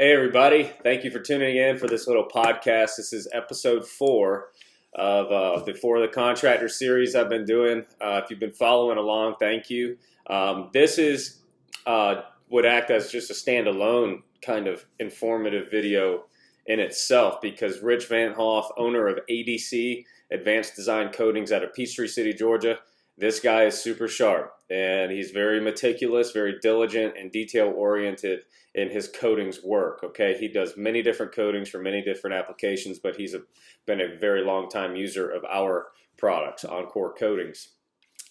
Hey, everybody. Thank you for tuning in for this little podcast. This is episode 4 of the For the Contractor series I've been doing. If you've been following along, thank you. This is would act as just a standalone kind of informative video in itself because Rich Vant'Hof, owner of ADC, Advanced Design Coatings out of Peachtree City, Georgia, this guy is super sharp and he's very meticulous, very diligent, and detail-oriented in his coatings work. Okay, he does many different coatings for many different applications, but he's been a very long time user of our products, Encore Coatings.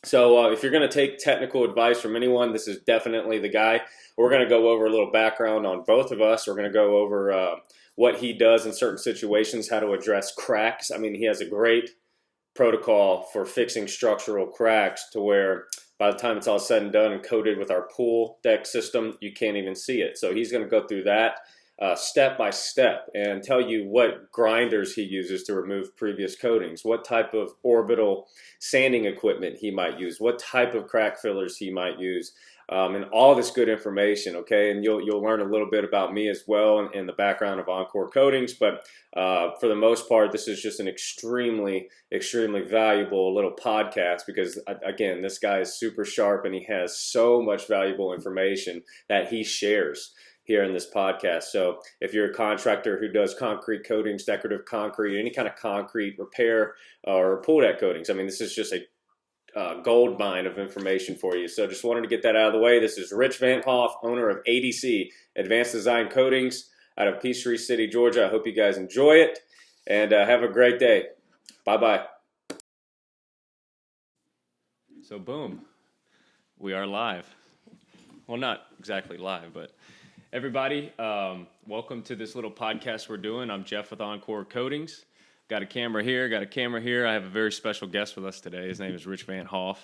So if you're going to take technical advice from anyone, this is definitely the guy. We're going to go over a little background on both of us. We're going to go over what he does in certain situations, how to address cracks. I mean, he has a great protocol for fixing structural cracks to where by the time it's all said and done and coated with our pool deck system, you can't even see it. So he's going to go through that step by step and tell you what grinders he uses to remove previous coatings, what type of orbital sanding equipment he might use, what type of crack fillers he might use, and all this good information, okay? And you'll learn a little bit about me as well and the background of Encore Coatings, but for the most part, this is just an extremely valuable little podcast because, again, this guy is super sharp and he has so much valuable information that he shares here in this podcast. So if you're a contractor who does concrete coatings, decorative concrete, any kind of concrete repair or pool deck coatings, I mean, this is just a gold mine of information for you. So just wanted to get that out of the way. This is Rich Vant'Hof, owner of ADC, Advanced Design Coatings out of Peachtree City, Georgia. I hope you guys enjoy it and have a great day. Bye-bye. So boom, we are live. Well, not exactly live, but everybody, welcome to this little podcast we're doing. I'm Jeff with Encore Coatings. Got a camera here, I have a very special guest with us today. His name is Rich Vant'Hof.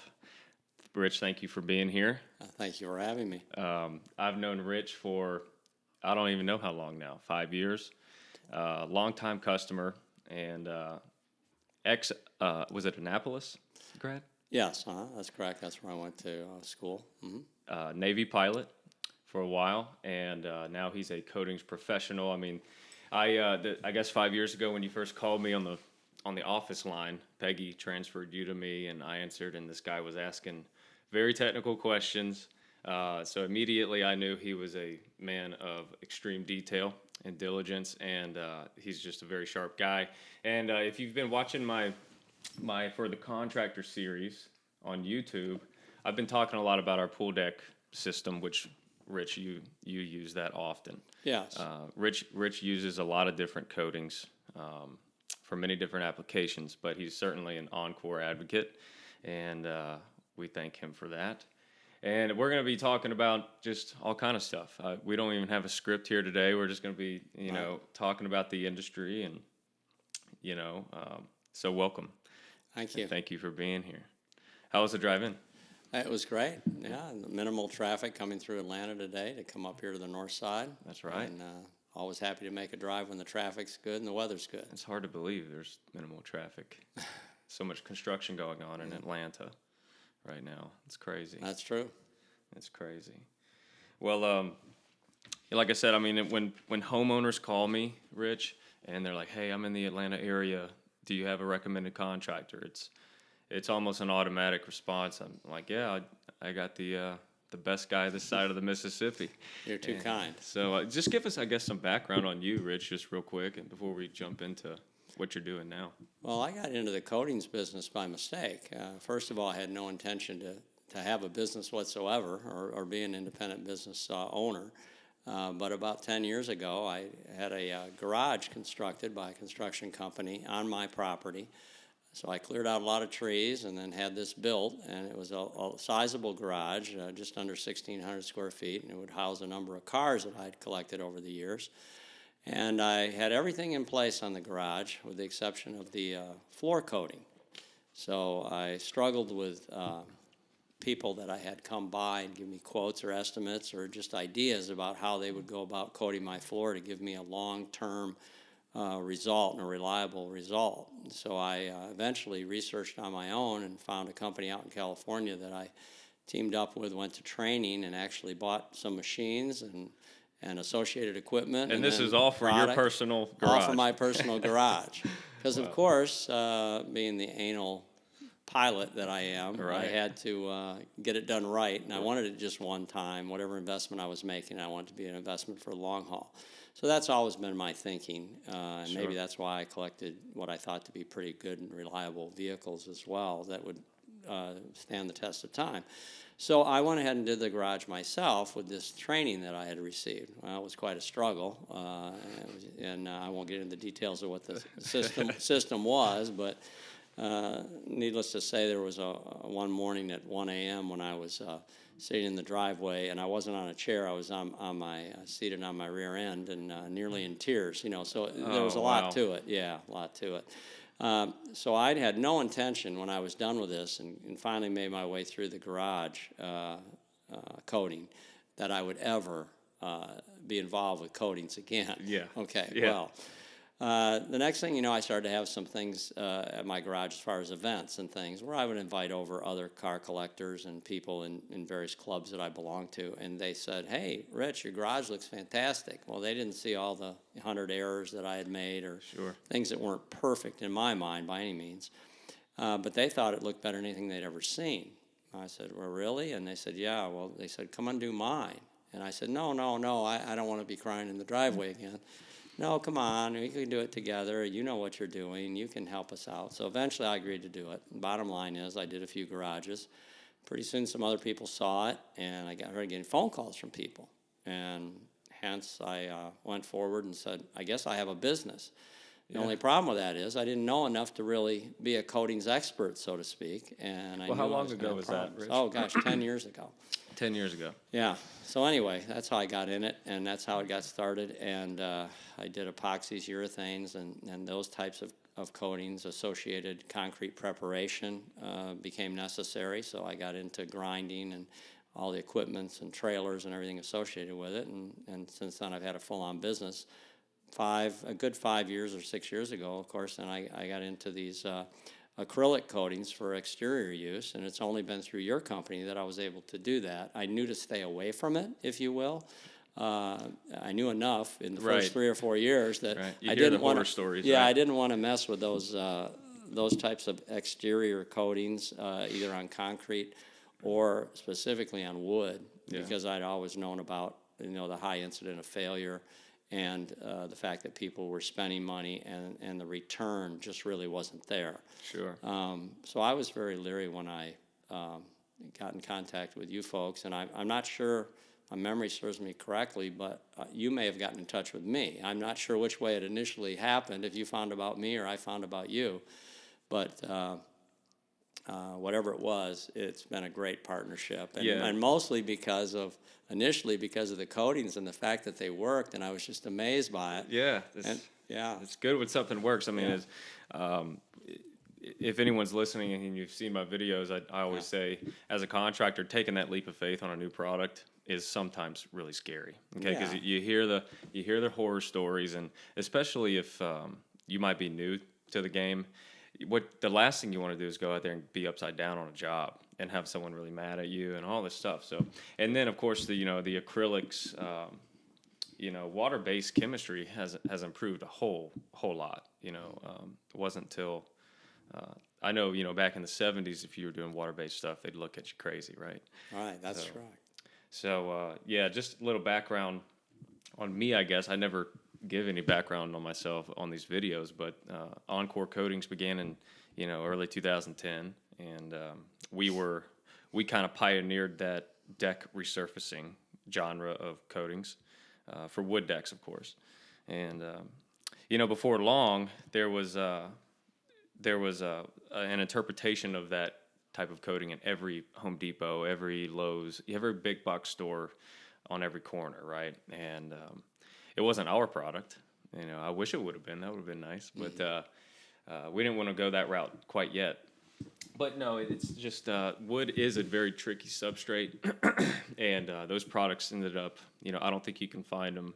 Rich, thank you for being here. Thank you for having me. I've known Rich for, I don't even know how long now, 5 years. Long-time customer and was it Annapolis grad? Yes, that's correct. That's where I went to school. Mm-hmm. Navy pilot for a while, and now he's a coatings professional. I mean, I guess 5 years ago when you first called me on the office line, Peggy transferred you to me, and I answered, and this guy was asking very technical questions. So immediately I knew he was a man of extreme detail and diligence, and he's just a very sharp guy. And if you've been watching my For the Contractor series on YouTube, I've been talking a lot about our pool deck system, which Rich, you use that often. Yes. Rich uses a lot of different coatings for many different applications, but he's certainly an Encore advocate, and we thank him for that. And we're going to be talking about just all kind of stuff. We don't even have a script here today. We're just going to be, talking about the industry, and so welcome. Thank you. And thank you for being here. How was the drive in? It was great. Yeah, minimal traffic coming through Atlanta today to come up here to the north side. That's right. And always happy to make a drive when the traffic's good and the weather's good. It's hard to believe there's minimal traffic. So much construction going on in Atlanta right now. It's crazy. That's true. It's crazy. Well, like I said, I mean, when homeowners call me, Rich, and they're like, "Hey, I'm in the Atlanta area. Do you have a recommended contractor?" It's almost an automatic response. I'm like, "Yeah, I got the best guy this side of the Mississippi." You're too kind. So just give us, I guess, some background on you, Rich, just real quick, and before we jump into what you're doing now. Well, I got into the coatings business by mistake. First of all, I had no intention to have a business whatsoever or be an independent business owner. But about 10 years ago, I had a garage constructed by a construction company on my property. So I cleared out a lot of trees and then had this built, and it was a sizable garage, just under 1,600 square feet, and it would house a number of cars that I'd collected over the years. And I had everything in place on the garage with the exception of the floor coating. So I struggled with people that I had come by and give me quotes or estimates or just ideas about how they would go about coating my floor to give me a long-term result and a reliable result. So I eventually researched on my own and found a company out in California that I teamed up with, went to training, and actually bought some machines and and associated equipment. And this then is all for your personal garage. All for my personal garage. Because, of course, being the anal pilot that I am, Right. I had to get it done right, and I wanted it just one time. Whatever investment I was making, I wanted it to be an investment for the long haul. So that's always been my thinking, and maybe that's why I collected what I thought to be pretty good and reliable vehicles as well that would stand the test of time. So I went ahead and did the garage myself with this training that I had received. Well, it was quite a struggle, and I won't get into the details of what the system was, but needless to say, there was one morning at 1 a.m. when I was sitting in the driveway, and I wasn't on a chair. I was on my seated on my rear end, and nearly in tears. So there was a lot to it. Yeah, a lot to it. So I had no intention when I was done with this, and finally made my way through the garage coating, that I would ever be involved with coatings again. Yeah. Okay. Yeah. Well. The next thing you know, I started to have some things at my garage as far as events and things where I would invite over other car collectors and people in various clubs that I belonged to, and they said, "Hey, Rich, your garage looks fantastic." Well, they didn't see all the 100 errors that I had made or things that weren't perfect in my mind by any means, but they thought it looked better than anything they'd ever seen. I said, "Well, really?" And they said, "Yeah." Well, they said, "Come and do mine." And I said, No, I don't want to be crying in the driveway again. No, come on, we can do it together. You know what you're doing. You can help us out. So eventually I agreed to do it. Bottom line is I did a few garages. Pretty soon some other people saw it, and I started getting phone calls from people. And hence I went forward and said, I guess I have a business. The only problem with that is I didn't know enough to really be a coatings expert, so to speak. And I knew how I long was ago gonna was have that, problems. Rich? Oh, gosh, 10 years ago. 10 years ago. Yeah. So anyway, that's how I got in it, and that's how it got started. And I did epoxies, urethanes, and those types of coatings. Associated concrete preparation became necessary, so I got into grinding and all the equipments and trailers and everything associated with it. And since then, I've had a full-on business. A good 5 years or 6 years ago, of course, and I got into these acrylic coatings for exterior use, and it's only been through your company that I was able to do that. I knew to stay away from it, if you will. I knew enough in the first 3 or 4 years that You I hear didn't the want horror stories. Yeah, right? I didn't want to mess with those types of exterior coatings, either on concrete or specifically on wood, because I'd always known about the high incident of failure. And the fact that people were spending money and the return just really wasn't there. Sure. So I was very leery when I got in contact with you folks, and I'm not sure, my memory serves me correctly, but you may have gotten in touch with me. I'm not sure which way it initially happened, if you found about me or I found about you, but whatever it was, it's been a great partnership, and mostly initially because of the coatings and the fact that they worked, and I was just amazed by it. Yeah. It's good when something works. I mean, if anyone's listening and you've seen my videos, I always say, as a contractor, taking that leap of faith on a new product is sometimes really scary. Okay, because you hear the horror stories, and especially if you might be new to the game. What the last thing you want to do is go out there and be upside down on a job and have someone really mad at you and all this stuff. So, and then of course the acrylics, water-based chemistry has improved a whole lot. It wasn't until I know back in the 70s, if you were doing water-based stuff, they'd look at you crazy, right? Right, that's right. So just a little background on me, I guess. I never give any background on myself on these videos, but Encore Coatings began in early 2010, and we kind of pioneered that deck resurfacing genre of coatings for wood decks, of course. And before long, there was an interpretation of that type of coating in every Home Depot, every Lowe's, every big box store on every corner, right? And it wasn't our product. I wish it would have been. That would have been nice. But we didn't want to go that route quite yet. But no, it's just wood is a very tricky substrate. And those products ended up, I don't think you can find them.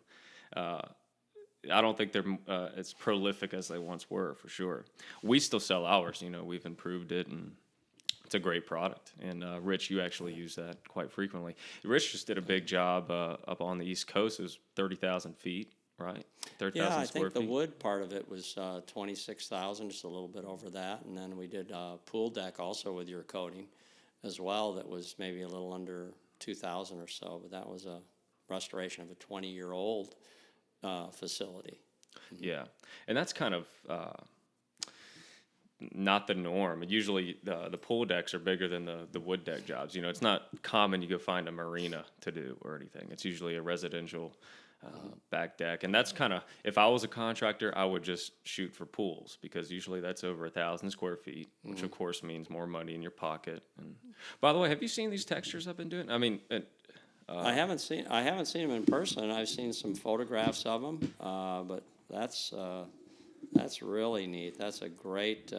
I don't think they're as prolific as they once were, for sure. We still sell ours. We've improved it and it's a great product. And Rich, you actually use that quite frequently. Rich just did a big job up on the East Coast. It was 30,000 feet, right? 30,000 Yeah, I square think the feet. wood part of it was 26,000, just a little bit over that. And then we did pool deck also with your coating as well. That was maybe a little under 2,000 or so, but that was a restoration of a 20-year-old facility. Yeah, and that's kind of not the norm. Usually the pool decks are bigger than the wood deck jobs. You know, it's not common you go find a marina to do or anything. It's usually a residential back deck. And that's kind of, if I was a contractor, I would just shoot for pools because usually that's over 1,000 square feet, which of course means more money in your pocket. And by the way, have you seen these textures I've been doing? I mean, I haven't seen them in person. I've seen some photographs of them, but that's really neat. That's a great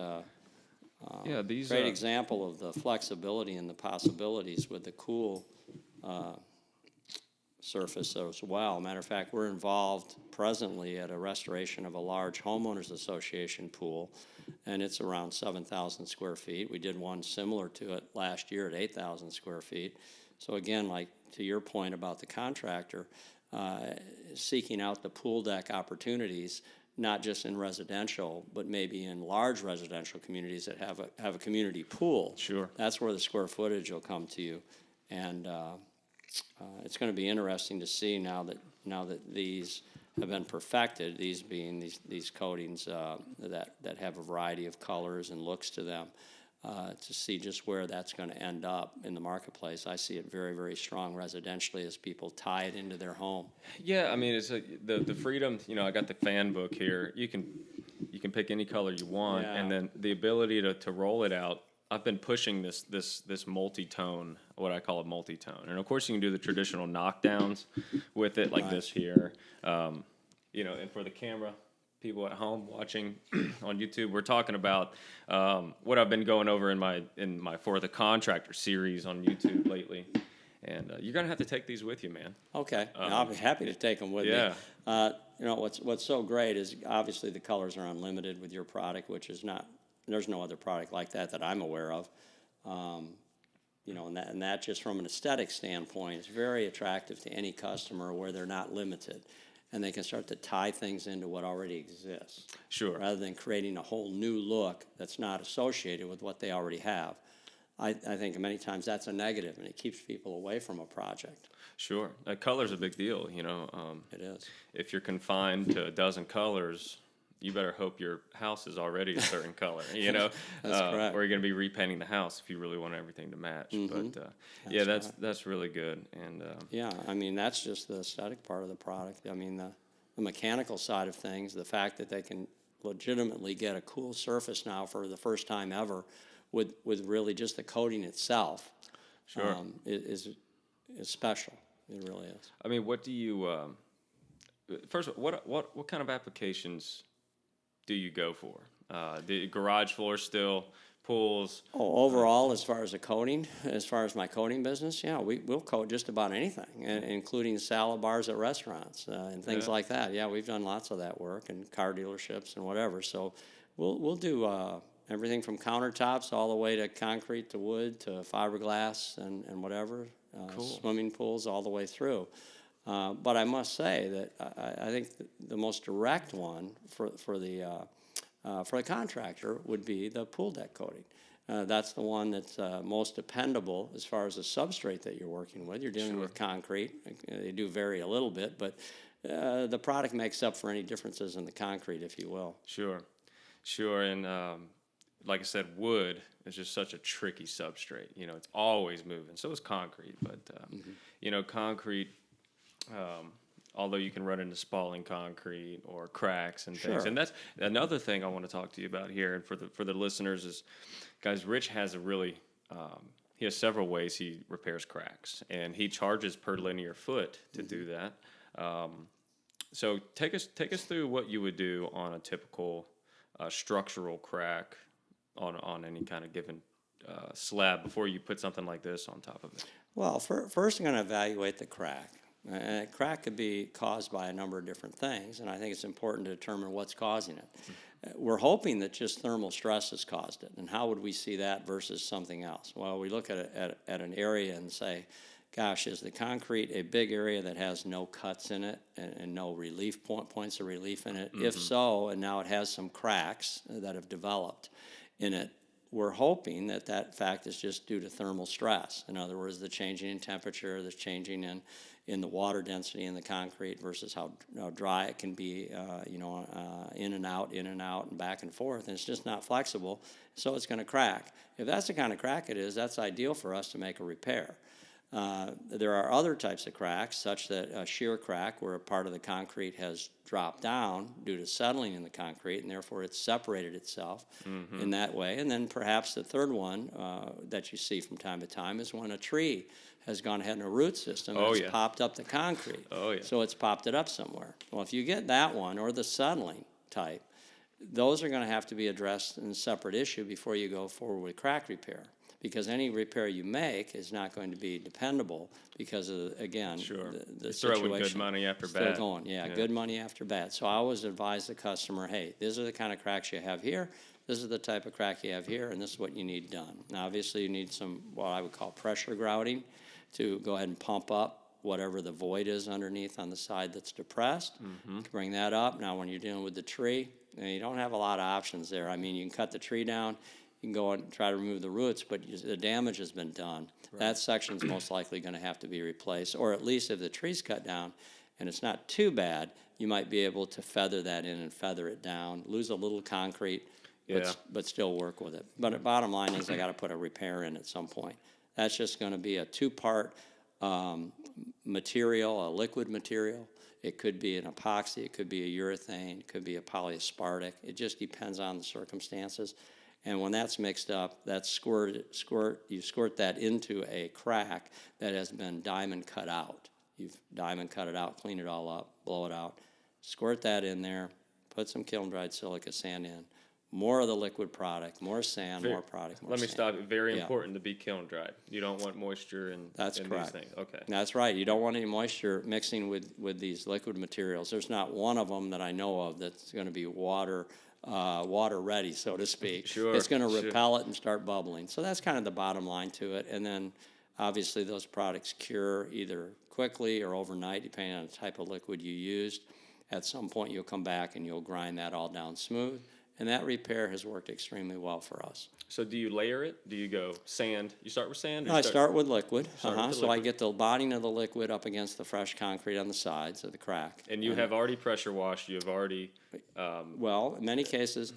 yeah, these great example of the flexibility and the possibilities with the cool surface as well. Matter of fact, we're involved presently at a restoration of a large homeowners association pool, and it's around 7,000 square feet. We did one similar to it last year at 8,000 square feet. So again, like to your point about the contractor, seeking out the pool deck opportunities, not just in residential, but maybe in large residential communities that have a community pool. Sure. That's where the square footage will come to you, and it's going to be interesting to see now that these have been perfected. These being these coatings that have a variety of colors and looks to them. To see just where that's going to end up in the marketplace. I see it very, very strong residentially as people tie it into their home. Yeah, I mean, it's the freedom. You know, I got the fan book here. You can pick any color you want, Yeah. and then the ability to roll it out. I've been pushing this multi-tone, what I call a multi-tone, and of course you can do the traditional knockdowns with it, like this here. You know, and for the camera people at home watching on YouTube, we're talking about what I've been going over in my For the Contractor series on YouTube lately. And you're gonna have to take these with you, man. Okay, I'll be happy to take them with me. You know, what's so great is obviously the colors are unlimited with your product, which is not. There's no other product like that I'm aware of. You know, and that just from an aesthetic standpoint is very attractive to any customer where they're not limited. And they can start to tie things into what already exists. Sure. Rather than creating a whole new look that's not associated with what they already have. I think many times that's a negative, and it keeps people away from a project. Sure. Color's a big deal, you know. It is. If you're confined to a dozen colors, you better hope your house is already a certain color, you know. That's correct. Or you're going to be repainting the house if you really want everything to match. But yeah, that's really good. And yeah, I mean that's just the aesthetic part of the product. I mean the mechanical side of things, the fact that they can legitimately get a cool surface now for the first time ever, with really just the coating itself, sure, is special. It really is. I mean, what do you? First, what kind of applications do you go for? The garage floor still, pools? Oh, overall, as far as the coating, as far as my coating business, yeah, we'll coat just about anything, including salad bars at restaurants and things like that. Yeah, we've done lots of that work, and car dealerships and whatever. So we'll do everything from countertops all the way to concrete to wood to fiberglass and whatever, Cool. Swimming pools all the way through. But I must say that I think the most direct one for the contractor would be the pool deck coating. That's the one that's most dependable as far as the substrate that you're working with. You're dealing with concrete. They do vary a little bit, but the product makes up for any differences in the concrete, if you will. Sure. And like I said, wood is just such a tricky substrate. You know, it's always moving. So is concrete, but you know, concrete. Although you can run into spalling concrete or cracks and things, and that's another thing I want to talk to you about here. And for the listeners is, guys, Rich has a really he has several ways he repairs cracks, and he charges per linear foot to do that. So take us through what you would do on a typical structural crack on any kind of given slab before you put something like this on top of it. Well, first I'm going to evaluate the crack. And a crack could be caused by a number of different things, and I think it's important to determine what's causing it. We're hoping that just thermal stress has caused it, and how would we see that versus something else? Well, we look at an area and say, gosh, is the concrete a big area that has no cuts in it and no relief points of relief in it? If so, and now it has some cracks that have developed in it, we're hoping that that fact is just due to thermal stress. In other words, the changing in temperature, the changing in the water density in the concrete versus how dry it can be, in and out, and back and forth. And it's just not flexible, so it's going to crack. If that's the kind of crack it is, that's ideal for us to make a repair. There are other types of cracks, such that a shear crack, where a part of the concrete has dropped down due to settling in the concrete, and therefore it's separated itself in that way. And then perhaps the third one that you see from time to time is when a tree has gone ahead in a root system and it's popped up the concrete. So it's popped it up somewhere. Well, if you get that one, or the settling type, those are going to have to be addressed in a separate issue before you go forward with crack repair. Because any repair you make is not going to be dependable because of, again, the situation. Throwing good money after still bad. Going, good money after bad. So I always advise the customer, hey, these are the kind of cracks you have here, this is the type of crack you have here, and this is what you need done. Now, obviously, you need some, what I would call pressure grouting, to go ahead and pump up whatever the void is underneath on the side that's depressed. Bring that up. Now, when you're dealing with the tree, you don't have a lot of options there. I mean, you can cut the tree down, you can go and try to remove the roots, but the damage has been done. That section's most likely going to have to be replaced, or at least if the tree's cut down and it's not too bad, you might be able to feather that in and feather it down, lose a little concrete, but still work with it. But the bottom line is I got to put a repair in at some point. That's just going to be a two-part material, a liquid material. It could be an epoxy, it could be a urethane, it could be a polyaspartic. It just depends on the circumstances. And when that's mixed up, that's you squirt that into a crack that has been diamond cut out. You've diamond cut it out, clean it all up, blow it out, squirt that in there, put some kiln-dried silica sand in, more of the liquid product, more sand, more product, more Let me sand. stop. Very important to be kiln-dried. You don't want moisture in That's in correct. these things. Okay. That's right. You don't want any moisture mixing with these liquid materials. There's not one of them that I know of that's going to be water ready, so to speak. It's going to repel it and start bubbling. So that's kind of the bottom line to it. And then obviously those products cure either quickly or overnight, depending on the type of liquid you used. At some point you'll come back and you'll grind that all down smooth. And that repair has worked extremely well for us. So do you layer it? Do you go sand? You start with sand? I start with liquid. So I get the bottom of the liquid up against the fresh concrete on the sides of the crack. And you have already pressure washed. You have already. Well, in many cases,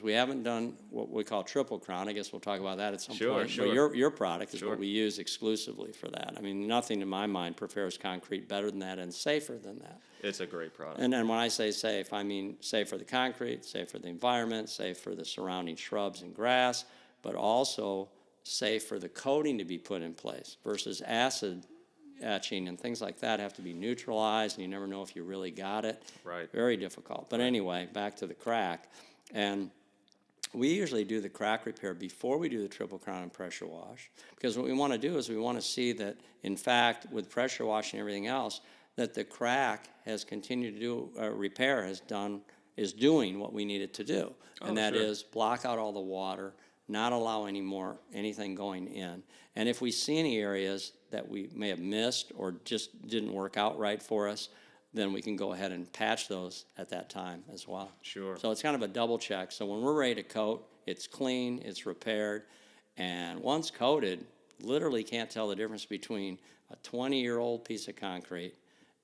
we haven't done what we call triple crown. I guess we'll talk about that at some point. But your product is what we use exclusively for that. I mean, nothing in my mind prepares concrete better than that and safer than that. It's a great product. And then when I say safe, I mean safe for the concrete, safe for the environment, safe for the surrounding shrubs and grass, but also safe for the coating to be put in place versus acid etching and things like that have to be neutralized, and you never know if you really got it. Right. Very difficult. But anyway, back to the crack. And we usually do the crack repair before we do the triple crown and pressure wash, because what we want to do is we want to see that, in fact, with pressure wash and everything else, that the crack has continued to do, repair is doing what we need it to do. And that is block out all the water, not allow anything going in. And if we see any areas that we may have missed or just didn't work out right for us, then we can go ahead and patch those at that time as well. Sure. So it's kind of a double check. So when we're ready to coat, it's clean, it's repaired, and once coated, literally can't tell the difference between a 20-year-old piece of concrete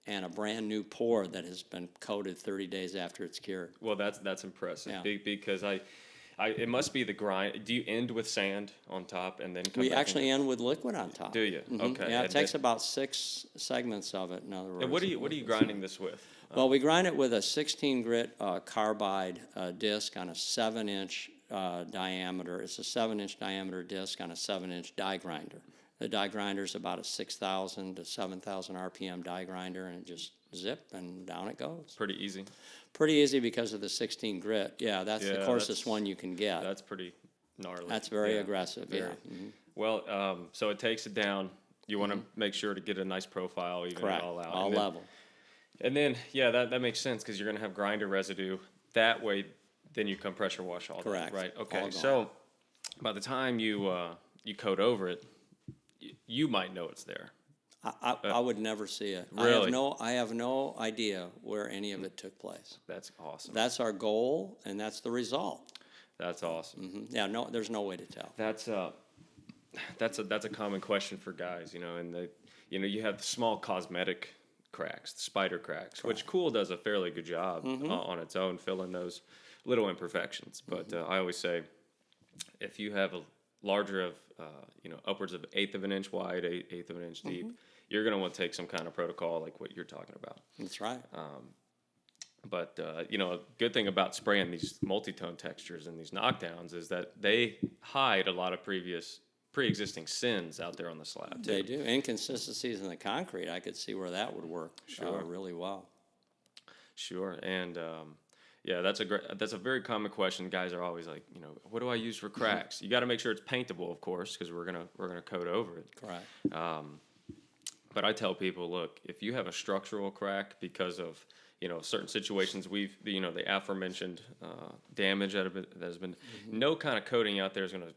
and a brand new pour that has been coated 30 days after it's cured. Well, that's impressive. Because it must be the grind. Do you end with sand on top and then come We back actually end with liquid on top. Do you? Okay. Yeah, it takes about 6 segments of it, in other words. And what are you grinding this with? Well, we grind it with a 16 grit carbide disc on a 7-inch diameter. It's a 7-inch diameter disc on a 7-inch die grinder. The die grinder is about a 6,000 to 7,000 RPM die grinder, and it just zip and down it goes. Pretty easy. Pretty easy because of the 16 grit. Yeah, that's the coarsest one you can get. That's pretty gnarly. That's very aggressive. Very. Yeah. Mm-hmm. Well, so it takes it down. You want to make sure to get a nice profile, even Correct. it all out. All level. And then, yeah, that makes sense because you're going to have grinder residue. That way, then you come pressure wash all Correct. that, right? Okay, All so by the time you coat over it, you might know it's there. I would never see it. Really? I have no idea where any of it took place. That's awesome. That's our goal, and that's the result. That's awesome. Yeah, no, there's no way to tell. That's a common question for guys, and you have the small cosmetic cracks, the spider cracks, which Cool does a fairly good job on its own, filling those little imperfections. But I always say, if you have a larger of upwards of 1/8 of an inch wide, 1/8 of an inch deep, you're going to want to take some kind of protocol like what you're talking about. That's right. But a good thing about spraying these multi-tone textures and these knockdowns is that they hide a lot of pre-existing sins out there on the slab. They do. Inconsistencies in the concrete, I could see where that would work really well. Sure, and that's a very common question. Guys are always like, what do I use for cracks? You got to make sure it's paintable, of course, because we're gonna coat over it. Correct. But I tell people, look, if you have a structural crack because of certain situations, the aforementioned damage that has been, no kind of coating out there is going to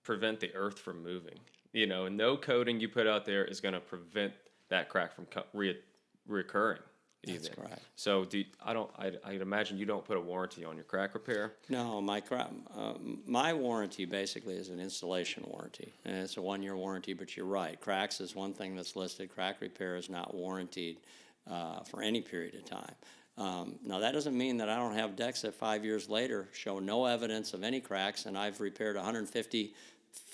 prevent the earth from moving. And no coating you put out there is going to prevent that crack from reoccurring. That's correct. So I'd imagine you don't put a warranty on your crack repair. No, my warranty basically is an installation warranty, and it's a 1-year warranty. But you're right, cracks is one thing that's listed. Crack repair is not warranted for any period of time. Now that doesn't mean that I don't have decks that 5 years later show no evidence of any cracks, and I've repaired 150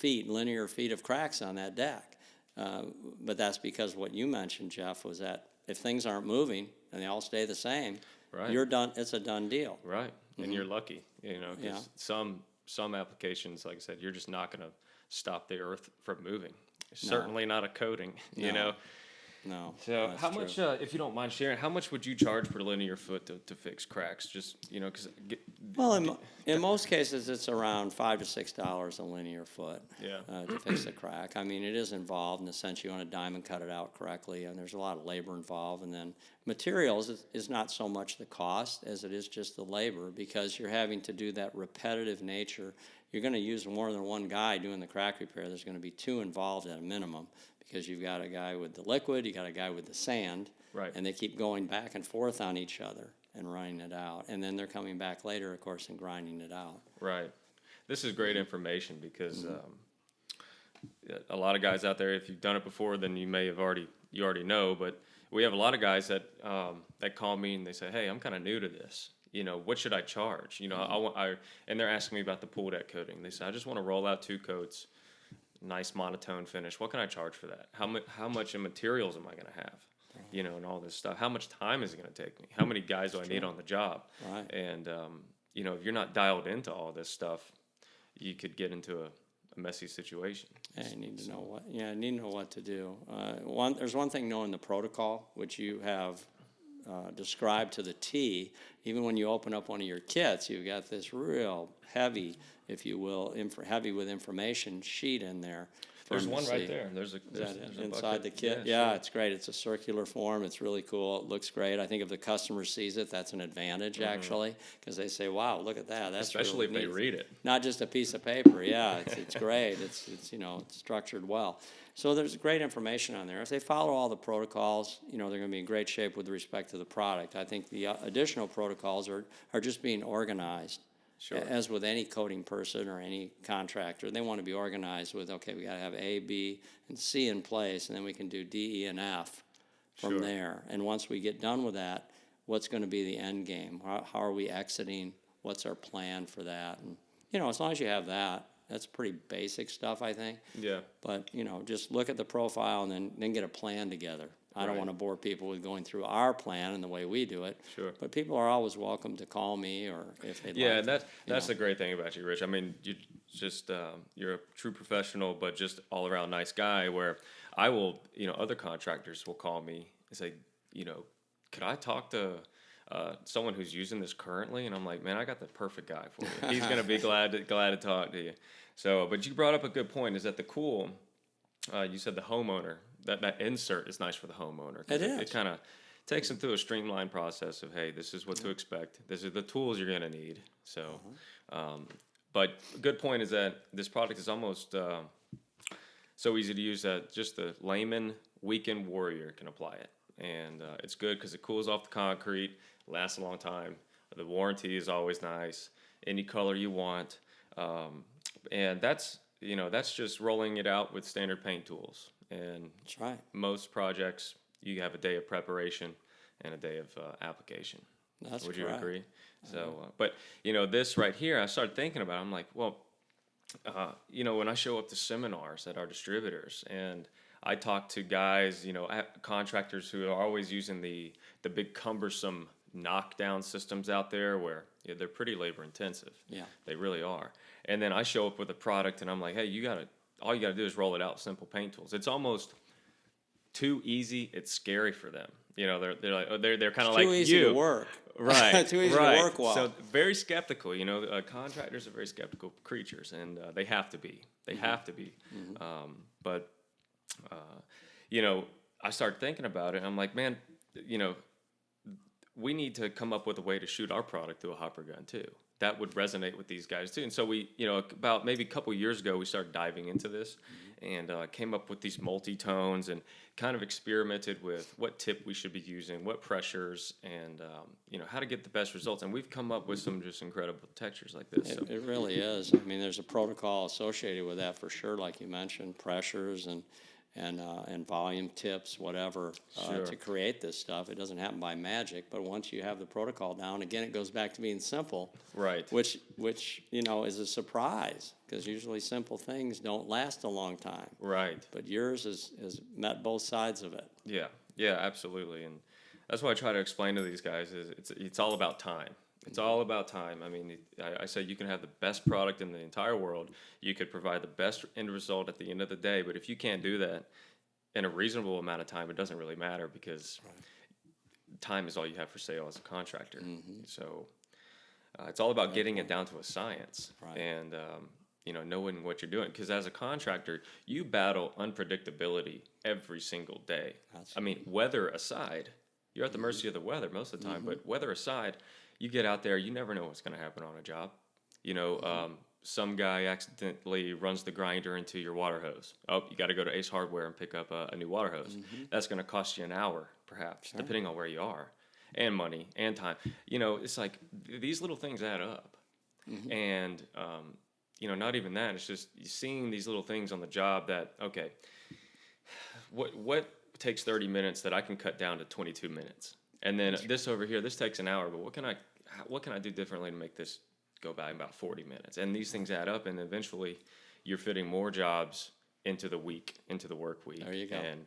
linear feet of cracks on that deck. But that's because what you mentioned, Jeff, was that if things aren't moving and they all stay the same, right, you're done. It's a done deal. Right, and you're lucky, because some applications, like I said, you're just not going to stop the earth from moving. Certainly not a coating, No. So how much, if you don't mind sharing, how much would you charge per linear foot to fix cracks? Just, because... in most cases, it's around $5 to $6 a linear foot to fix a crack. I mean, it is involved in the sense you want to diamond cut it out correctly, and there's a lot of labor involved. And then materials is not so much the cost as it is just the labor, because you're having to do that repetitive nature. You're going to use more than one guy doing the crack repair. There's going to be 2 involved at a minimum, because you've got a guy with the liquid, you got a guy with the sand, right, and they keep going back and forth on each other and running it out. And then they're coming back later, of course, and grinding it out. Right. This is great information because a lot of guys out there, if you've done it before, then you already know, but we have a lot of guys that call me and they say, hey, I'm kind of new to this. What should I charge? And they're asking me about the pool deck coating. They say, I just want to roll out 2 coats, nice monotone finish. What can I charge for that? How much in materials am I going to have? And all this stuff. How much time is it going to take me? How many guys do I need on the job? Right. And if you're not dialed into all this stuff, you could get into a messy situation. Yeah, you need to know what to do. There's one thing, knowing the protocol, which you have described to the T. Even when you open up one of your kits, you've got this real heavy, if you will, heavy with information sheet in there. There's one right there. There's a inside bucket. the kit. Yeah, sure. It's great. It's a circular form. It's really cool. It looks great. I think if the customer sees it, that's an advantage actually, because they say, "Wow, look at that." That's especially really if they read it. Not just a piece of paper. Yeah, it's great. It's it's structured well. So there's great information on there. If they follow all the protocols, they're going to be in great shape with respect to the product. I think the additional protocols are just being organized. Sure. As with any coating person or any contractor, they want to be organized with, okay, we got to have A, B, and C in place, and then we can do D, E, and F from there. And once we get done with that, what's going to be the end game? How are we exiting? What's our plan for that? And, as long as you have that, that's pretty basic stuff, I think. Yeah. But, just look at the profile and then get a plan together. I don't want to bore people with going through our plan and the way we do it. Sure. But people are always welcome to call me, or if they'd like. Yeah, that's the great thing about you, Rich. I mean, you just you're a true professional, but just all around nice guy. Where I will, other contractors will call me and say, could I talk to someone who's using this currently? And I'm like, man, I got the perfect guy for you. He's gonna be glad to talk to you. So, but you brought up a good point. Is that the cool? You said the homeowner that insert is nice for the homeowner. 'Cause it kind of takes them through a streamlined process of, hey, this is what to expect. This is the tools you're going to need. So, but a good point is that this product is almost so easy to use that just the layman weekend warrior can apply it. And it's good because it cools off the concrete, lasts a long time. The warranty is always nice, any color you want. And that's just rolling it out with standard paint tools. And That's right. most projects, you have a day of preparation and a day of application. That's Would you correct. agree? So, but this right here, I started thinking about it. I'm like, well, when I show up to seminars at our distributors and I talk to guys, contractors who are always using the big cumbersome knockdown systems out there where they're pretty labor intensive. Yeah. They really are. And then I show up with a product and I'm like, hey, all you gotta do is roll it out with simple paint tools. It's almost too easy. It's scary for them. They're like, they're kind of like Too easy to work. Right. Too easy to work well. So very skeptical. Contractors are very skeptical creatures, and they have to be. They have to be. But I started thinking about it. And I'm like, man, we need to come up with a way to shoot our product through a hopper gun too. That would resonate with these guys too. And so we, about maybe a couple years ago, we started diving into this and came up with these multi-tones and kind of experimented with what tip we should be using, what pressures, and how to get the best results. And we've come up with some just incredible textures like this. It really is. I mean, there's a protocol associated with that for sure, like you mentioned, pressures and volume tips, whatever, Sure. to create this stuff. It doesn't happen by magic, but once you have the protocol down, again, it goes back to being simple. Right. Which is a surprise, because usually simple things don't last a long time. Right. But yours has met both sides of it. Yeah, absolutely. And that's what I try to explain to these guys is it's all about time. It's all about time. I mean, I say you can have the best product in the entire world. You could provide the best end result at the end of the day. But if you can't do that in a reasonable amount of time, it doesn't really matter because time is all you have for sale as a contractor. So it's all about getting it down to a science and, knowing what you're doing. Because as a contractor, you battle unpredictability every single day. I mean, weather aside, you're at the mercy of the weather most of the time. But weather aside, you get out there, you never know what's going to happen on a job. Some guy accidentally runs the grinder into your water hose. Oh, you got to go to Ace Hardware and pick up a new water hose. That's going to cost you an hour, perhaps, depending on where you are, and money and time. It's like these little things add up. And, not even that. It's just seeing these little things on the job that, okay, what takes 30 minutes that I can cut down to 22 minutes? And then this over here, this takes an hour, but what can I do differently to make this go by about 40 minutes? And these things add up, and eventually you're fitting more jobs into the week, into the work week. There you go. And,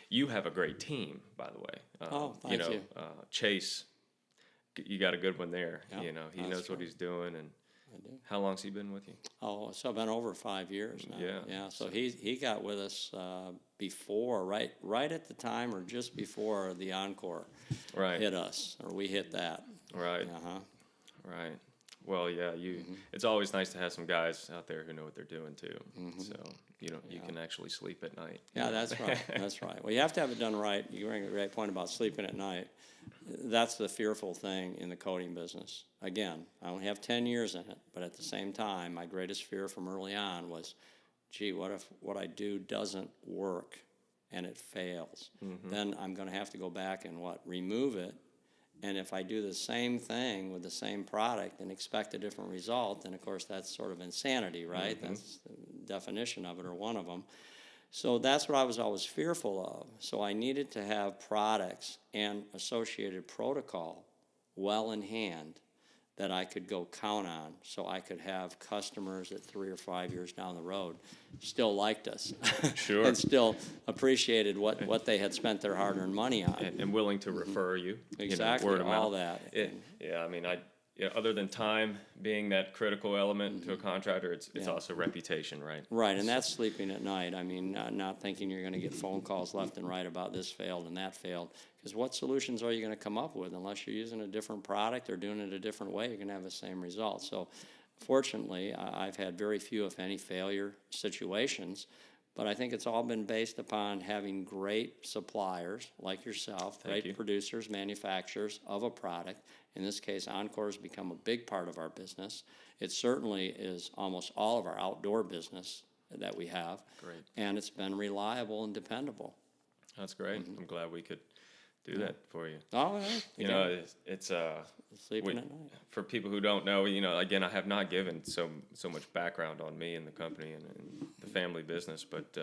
you have a great team, by the way. Thank you. Chase, you got a good one there. Yeah, He knows what he's doing. And I do. how long's he been with you? Oh, so I've been over 5 years now. Yeah. So he got with us before, right at the time or just before the Encore hit us, or we hit that. Right. Right. Well, yeah. It's always nice to have some guys out there who know what they're doing too. So you can actually sleep at night. Yeah, that's right. That's right. Well, you have to have it done right. You bring a great point about sleeping at night. That's the fearful thing in the coating business. Again, I only have 10 years in it, but at the same time, my greatest fear from early on was, gee, what if what I do doesn't work and it fails? Then I'm going to have to go back and remove it. And if I do the same thing with the same product and expect a different result, then of course that's sort of insanity, right? That's the definition of it, or one of them. So that's what I was always fearful of. So I needed to have products and associated protocol well in hand that I could go count on, so I could have customers that 3 or 5 years down the road still liked us. Sure. And still appreciated what they had spent their hard-earned money on. And willing to refer you. Exactly, word of all mouth. that. I mean, other than time being that critical element to a contractor, it's also reputation, right? Right, and that's sleeping at night. I mean, not thinking you're going to get phone calls left and right about this failed and that failed. Because what solutions are you going to come up with? Unless you're using a different product or doing it a different way, you're going to have the same result. So fortunately, I've had very few, if any, failure situations. But I think it's all been based upon having great suppliers like yourself, great producers, manufacturers of a product. In this case, Encore has become a big part of our business. It certainly is almost all of our outdoor business that we have. Great. And it's been reliable and dependable. That's great. I'm glad we could do that for you. Oh, yeah. You know, it's Sleeping at night. for people who don't know, you know, again, I have not given so much background on me and the company and the family business, but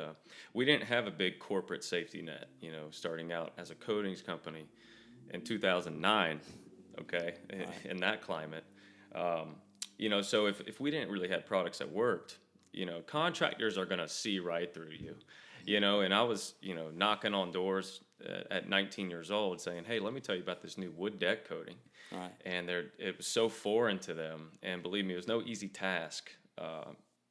we didn't have a big corporate safety net, you know, starting out as a coatings company in 2009, okay, in that climate. You know, so if we didn't really have products that worked, you know, contractors are going to see right through you, you know, and I was, you know, knocking on doors at 19 years old saying, hey, let me tell you about this new wood deck coating. Right. And it was so foreign to them. And believe me, it was no easy task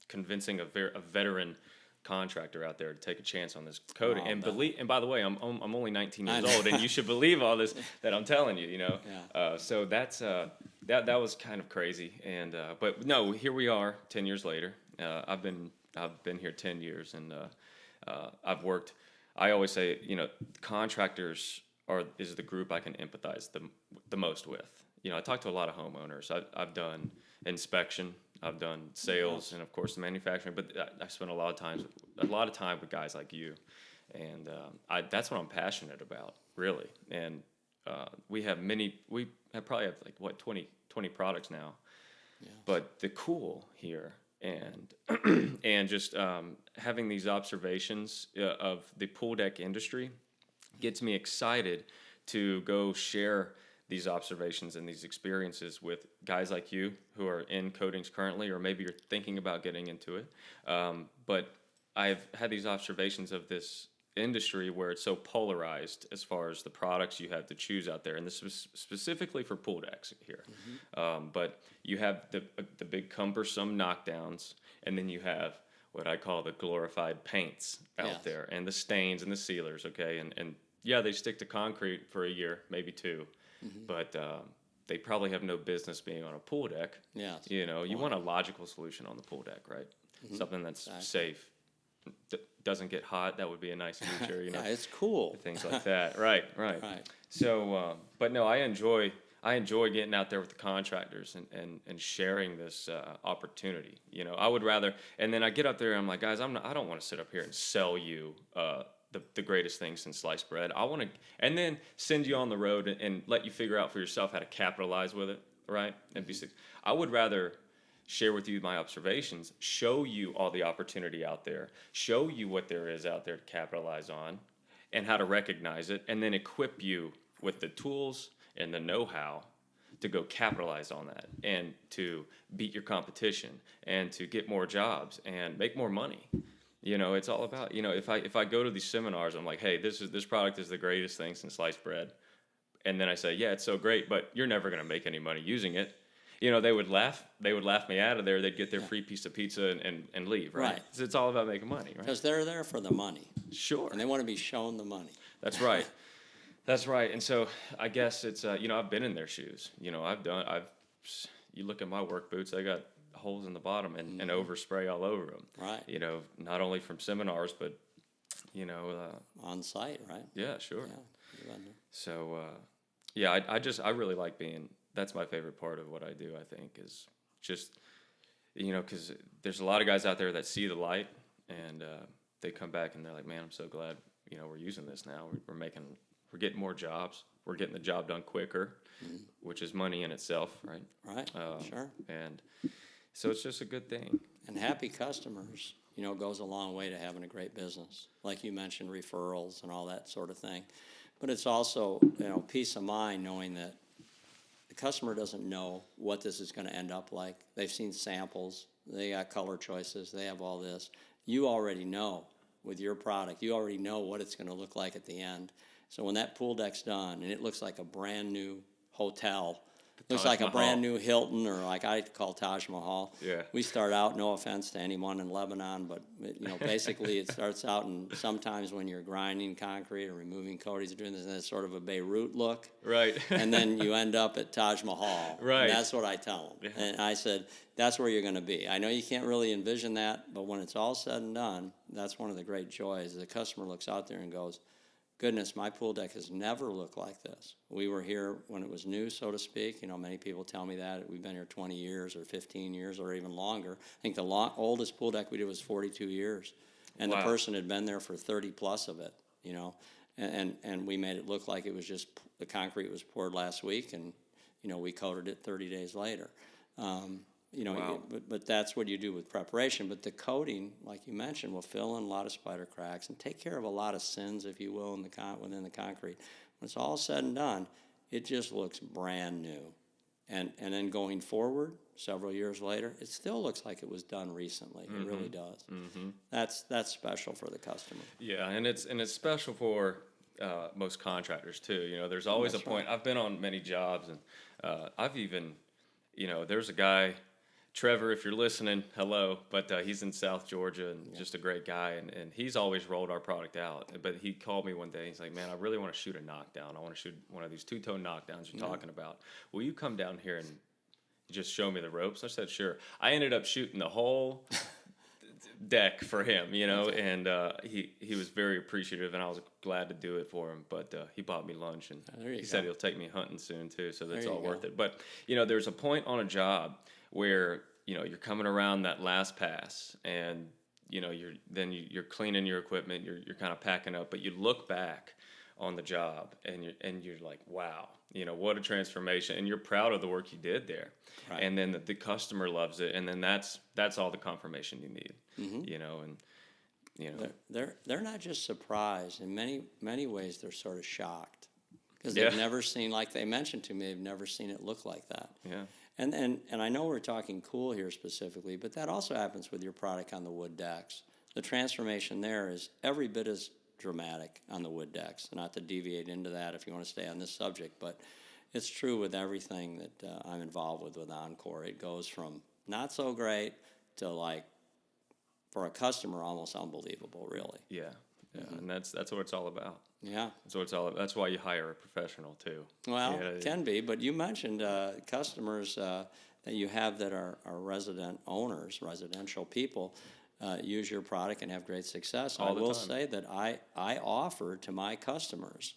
convincing a veteran contractor out there to take a chance on this coating. And by the way, I'm only 19 years old, and you should believe all this that I'm telling you, you know. Yeah. So that's that was kind of crazy. And but no, here we are 10 years later. I've been here 10 years, and I've worked. I always say, you know, contractors is the group I can empathize the most with. You know, I talk to a lot of homeowners. I've done inspection, I've done sales, and of course the manufacturing. But I spent a lot of time with guys like you, and that's what I'm passionate about, really. And we probably have like what 20 products now. Yeah. But the cool here and just having these observations of the pool deck industry gets me excited to go share these observations and these experiences with guys like you who are in coatings currently, or maybe you're thinking about getting into it. But I've had these observations of this industry where it's so polarized as far as the products you have to choose out there, and this is specifically for pool decks here. But you have the big cumbersome knockdowns, and then you have what I call the glorified paints out there, and the stains and the sealers, okay? And yeah, they stick to concrete for a year, maybe two, but they probably have no business being on a pool deck. Yeah. You know, you want a logical solution on the pool deck, right? Something that's safe. Doesn't get hot. That would be a nice feature, you know. Yeah, it's cool. Things like that. Right. So, but no, I enjoy getting out there with the contractors and sharing this opportunity. You know, I would rather, and then I get up there and I'm like, guys, I don't want to sit up here and sell you the greatest thing since sliced bread. I want to, and then send you on the road and let you figure out for yourself how to capitalize with it, right? And I would rather share with you my observations, show you all the opportunity out there, show you what there is out there to capitalize on, and how to recognize it, and then equip you with the tools and the know-how to go capitalize on that and to beat your competition and to get more jobs and make more money. You know, it's all about, you know, if I go to these seminars, I'm like, hey, this product is the greatest thing since sliced bread. And then I say, yeah, it's so great, but you're never going to make any money using it. You know, they would laugh me out of there. They'd get their free piece of pizza and leave, right? Right. So it's all about making money, right? Because they're there for the money. Sure. And they want to be shown the money. That's right. That's right. And so I guess it's, you know, I've been in their shoes. You know, you look at my work boots, they got holes in the bottom and overspray all over them. Right. You know, not only from seminars, but, you know. On site, right? Yeah, sure. Yeah. So, yeah, I really like that's my favorite part of what I do, I think, is just, you know, because there's a lot of guys out there that see the light and they come back and they're like, man, I'm so glad, you know, we're using this now. We're getting more jobs. We're getting the job done quicker, which is money in itself, right? Right, sure. And so it's just a good thing. And happy customers, you know, goes a long way to having a great business. Like you mentioned, referrals and all that sort of thing. But it's also, you know, peace of mind knowing that the customer doesn't know what this is going to end up like. They've seen samples. They got color choices. They have all this. You already know with your product. You already know what it's going to look like at the end. So when that pool deck's done and it looks like a brand new hotel Looks Taj like a Mahal. brand new Hilton, or like I call Taj Mahal. Yeah. We start out, no offense to anyone in Lebanon, but basically it starts out, and sometimes when you're grinding concrete or removing coatings, doing this, and it's sort of a Beirut look. Right. And then you end up at Taj Mahal. Right. And that's what I tell them. Yeah. And I said, that's where you're going to be. I know you can't really envision that, but when it's all said and done, that's one of the great joys. The customer looks out there and goes, goodness, my pool deck has never looked like this. We were here when it was new, so to speak. Many people tell me that. We've been here 20 years or 15 years or even longer. I think the oldest pool deck we did was 42 years. And Wow. the person had been there for 30 plus of it, And we made it look like it was just the concrete was poured last week, and, we coated it 30 days later. Wow. But that's what you do with preparation. But the coating, like you mentioned, will fill in a lot of spider cracks and take care of a lot of sins, if you will, within the concrete. When it's all said and done, it just looks brand new. And then going forward, several years later, it still looks like it was done recently. Mm-hmm. It really does. Mm-hmm. That's special for the customer. Yeah, and it's special for most contractors too. There's always That's a point. I've been on many jobs, and I've even, there's a guy, Trevor, if you're listening, hello. But he's in South Georgia and just a great guy, and he's always rolled our product out. But he called me one day. He's like, "Man, I really want to shoot a knockdown. I want to shoot one of these two-tone knockdowns you're talking about. Will you come down here and just show me the ropes?" I said, "Sure." I ended up shooting the whole deck for him, and he was very appreciative, and I was glad to do it for him. But he bought me lunch, and he said he'll take me hunting soon too, so that's all worth it. But there's a point on a job where you're coming around that last pass, and you're cleaning your equipment, you're kind of packing up, but you look back on the job and you're like, wow, what a transformation, and you're proud of the work you did there. Right. And then the customer loves it, and then that's all the confirmation you need. And they're not just surprised. In many ways, they're sort of shocked because they've never seen, like they mentioned to me, they've never seen it look like that. Yeah. And I know we're talking cool here specifically, but that also happens with your product on the wood decks. The transformation there is every bit as dramatic on the wood decks. Not to deviate into that if you want to stay on this subject, but it's true with everything that I'm involved with Encore. It goes from not so great to, like, for a customer, almost unbelievable, really. Yeah. And that's what it's all about. Yeah. That's what it's all about. That's why you hire a professional too. Well, it can be, but you mentioned customers that you have that are resident owners, residential people, use your product and have great success. I will say that I offer to my customers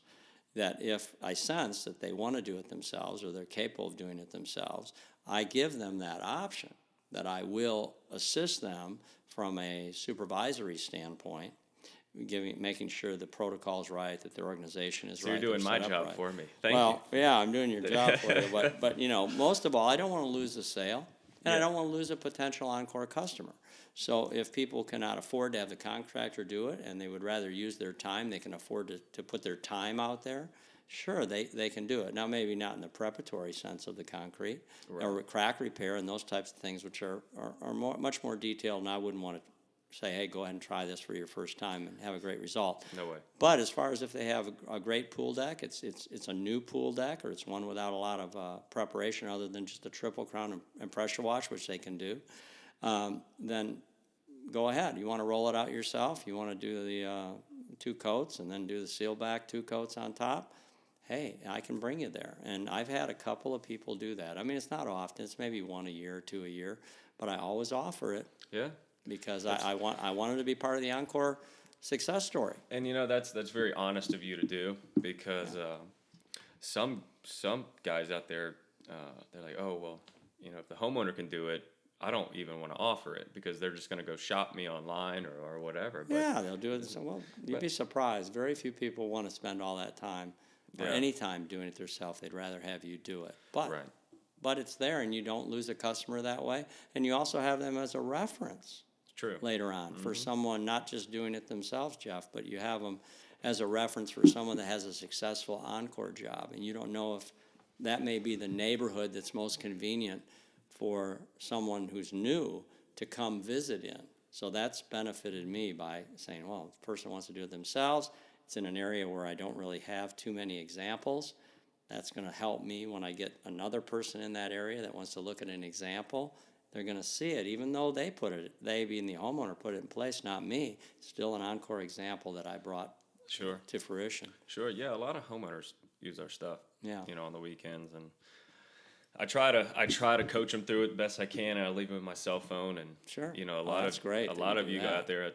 that if I sense that they want to do it themselves or they're capable of doing it themselves, I give them that option, that I will assist them from a supervisory standpoint, making sure the protocol is right, that their organization is right. So you're doing my job for me. Thank you. Well, yeah, I'm doing your job for you. But most of all, I don't want to lose a sale, and I don't want to lose a potential Encore customer. So if people cannot afford to have the contractor do it, and they would rather use their time, they can afford to put their time out there, sure, they can do it. Now, maybe not in the preparatory sense of the concrete, or crack repair and those types of things, which are much more detailed, and I wouldn't want to say, hey, go ahead and try this for your first time and have a great result. No way. But as far as if they have a great pool deck, it's a new pool deck, or it's one without a lot of preparation other than just a triple crown and pressure wash, which they can do, then go ahead. You want to roll it out yourself, you want to do the 2 coats and then do the seal back 2 coats on top, hey, I can bring you there. And I've had a couple of people do that. I mean, it's not often. It's maybe 1 a year, 2 a year, but I always offer it. Yeah. Because I wanted to be part of the Encore success story. And that's very honest of you to do, because some guys out there, they're like, oh well, if the homeowner can do it, I don't even want to offer it because they're just going to go shop me online or whatever. But, yeah, they'll do it. So, well, you'd be surprised. Very few people want to spend all that time or any time doing it themselves. They'd rather have you do it. But it's there, and you don't lose a customer that way. And you also have them as a reference. True. Later on for someone not just doing it themselves, Jeff, but you have them as a reference for someone that has a successful Encore job, and you don't know if that may be the neighborhood that's most convenient for someone who's new to come visit in. So that's benefited me by saying, well, if the person wants to do it themselves, it's in an area where I don't really have too many examples, That's going to help me when I get another person in that area that wants to look at an example. They're going to see it, even though they being the homeowner, put it in place, not me. It's still an Encore example that I brought to fruition. Sure, yeah, a lot of homeowners use our stuff, Yeah. On the weekends, and I try to coach them through it the best I can, and I leave them with my cell phone, and Sure. a lot that's great a that lot you of do you that. out there,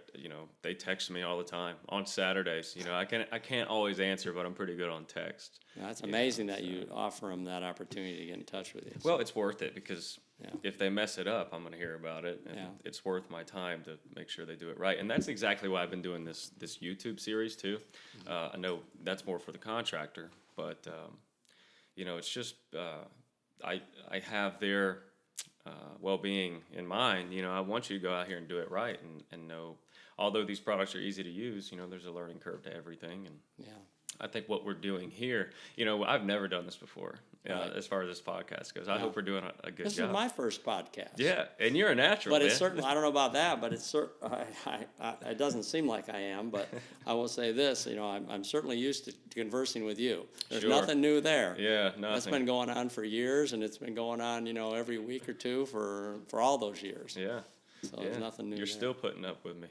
they text me all the time on Saturdays. I can't always answer, but I'm pretty good on text. Yeah, it's amazing that you offer them that opportunity to get in touch with you. Well, it's worth it because Yeah. if they mess it up, I'm going to hear about it, and Yeah. it's worth my time to make sure they do it right. And that's exactly why I've been doing this YouTube series too. I know that's more for the contractor, but it's just I have their well-being in mind. I want you to go out here and do it right, and know, although these products are easy to use, there's a learning curve to everything, and Yeah. I think what we're doing here, I've never done this before, Right. as far as this podcast goes. I hope we're doing a good This job. is my first podcast. Yeah, and you're a natural, But man. it's certainly, I don't know about that, but it's it doesn't seem like I am, but I will say this, I'm certainly used to conversing with you. There's Sure. nothing new there. Yeah, nothing. That's been going on for years, and it's been going on, every week or two for all those years. Yeah. So there's nothing new You're there. still putting up with me.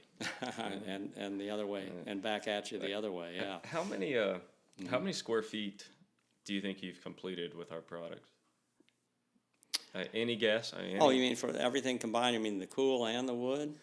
and the other way, and back at you the other way, yeah. How many square feet do you think you've completed with our products? Any guess? Oh, you mean for everything combined? You mean the cool and the wood?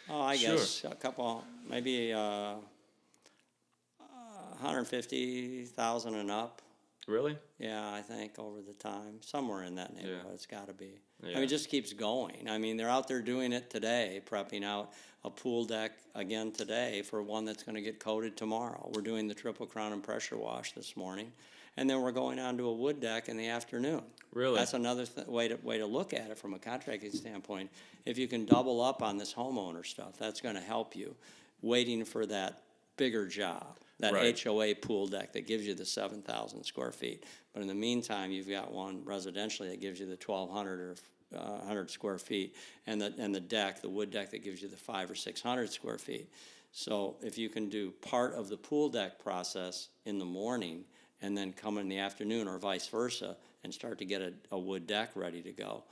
Oh, I Sure. guess a couple, maybe 150,000 and up. Really? Yeah, I think over the time, somewhere in that neighborhood, it's got to be. Yeah. I mean, it just keeps going. I mean, they're out there doing it today, prepping out a pool deck again today for one that's going to get coated tomorrow. We're doing the triple crown and pressure wash this morning, and then we're going on to a wood deck in the afternoon. Really? That's another way to look at it from a contracting standpoint. If you can double up on this homeowner stuff, that's going to help you. Waiting for that bigger job, that Right. HOA pool deck that gives you the 7,000 square feet. But in the meantime, you've got one residentially that gives you the 1,200 or 100 square feet, and the deck, the wood deck, that gives you the 500 or 600 square feet. So if you can do part of the pool deck process in the morning and then come in the afternoon, or vice versa, and start to get a wood deck ready to go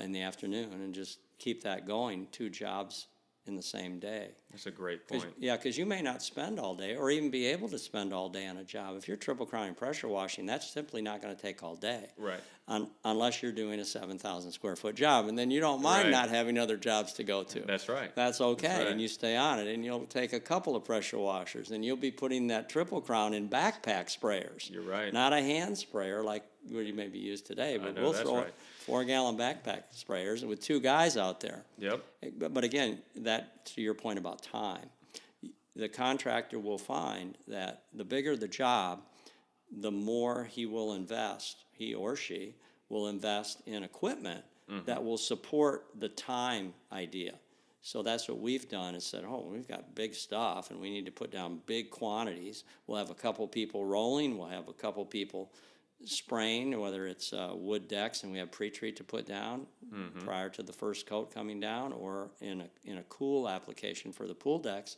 in the afternoon, and just keep that going, 2 jobs in the same day. That's a great point. Yeah, because you may not spend all day or even be able to spend all day on a job. If you're triple crowning pressure washing, that's simply not going to take all day. Right. Unless you're doing a 7,000 square foot job, and then you don't mind Right. not having other jobs to go to. That's right. That's okay, That's right. and you stay on it, and you'll take a couple of pressure washers, and you'll be putting that triple crown in backpack sprayers. You're right. Not a hand sprayer like what you maybe use today, but know, we'll that's throw right. 4-gallon backpack sprayers with 2 guys out there. Yep. But again, that to your point about time, the contractor will find that the bigger the job, the more he will invest, he or she will invest in equipment that will support the time idea. So that's what we've done, is said, oh, we've got big stuff and we need to put down big quantities. We'll have a couple people rolling, we'll have a couple people spraying, whether it's wood decks and we have pre-treat to put down prior to the first coat coming down, or in a cool application for the pool decks,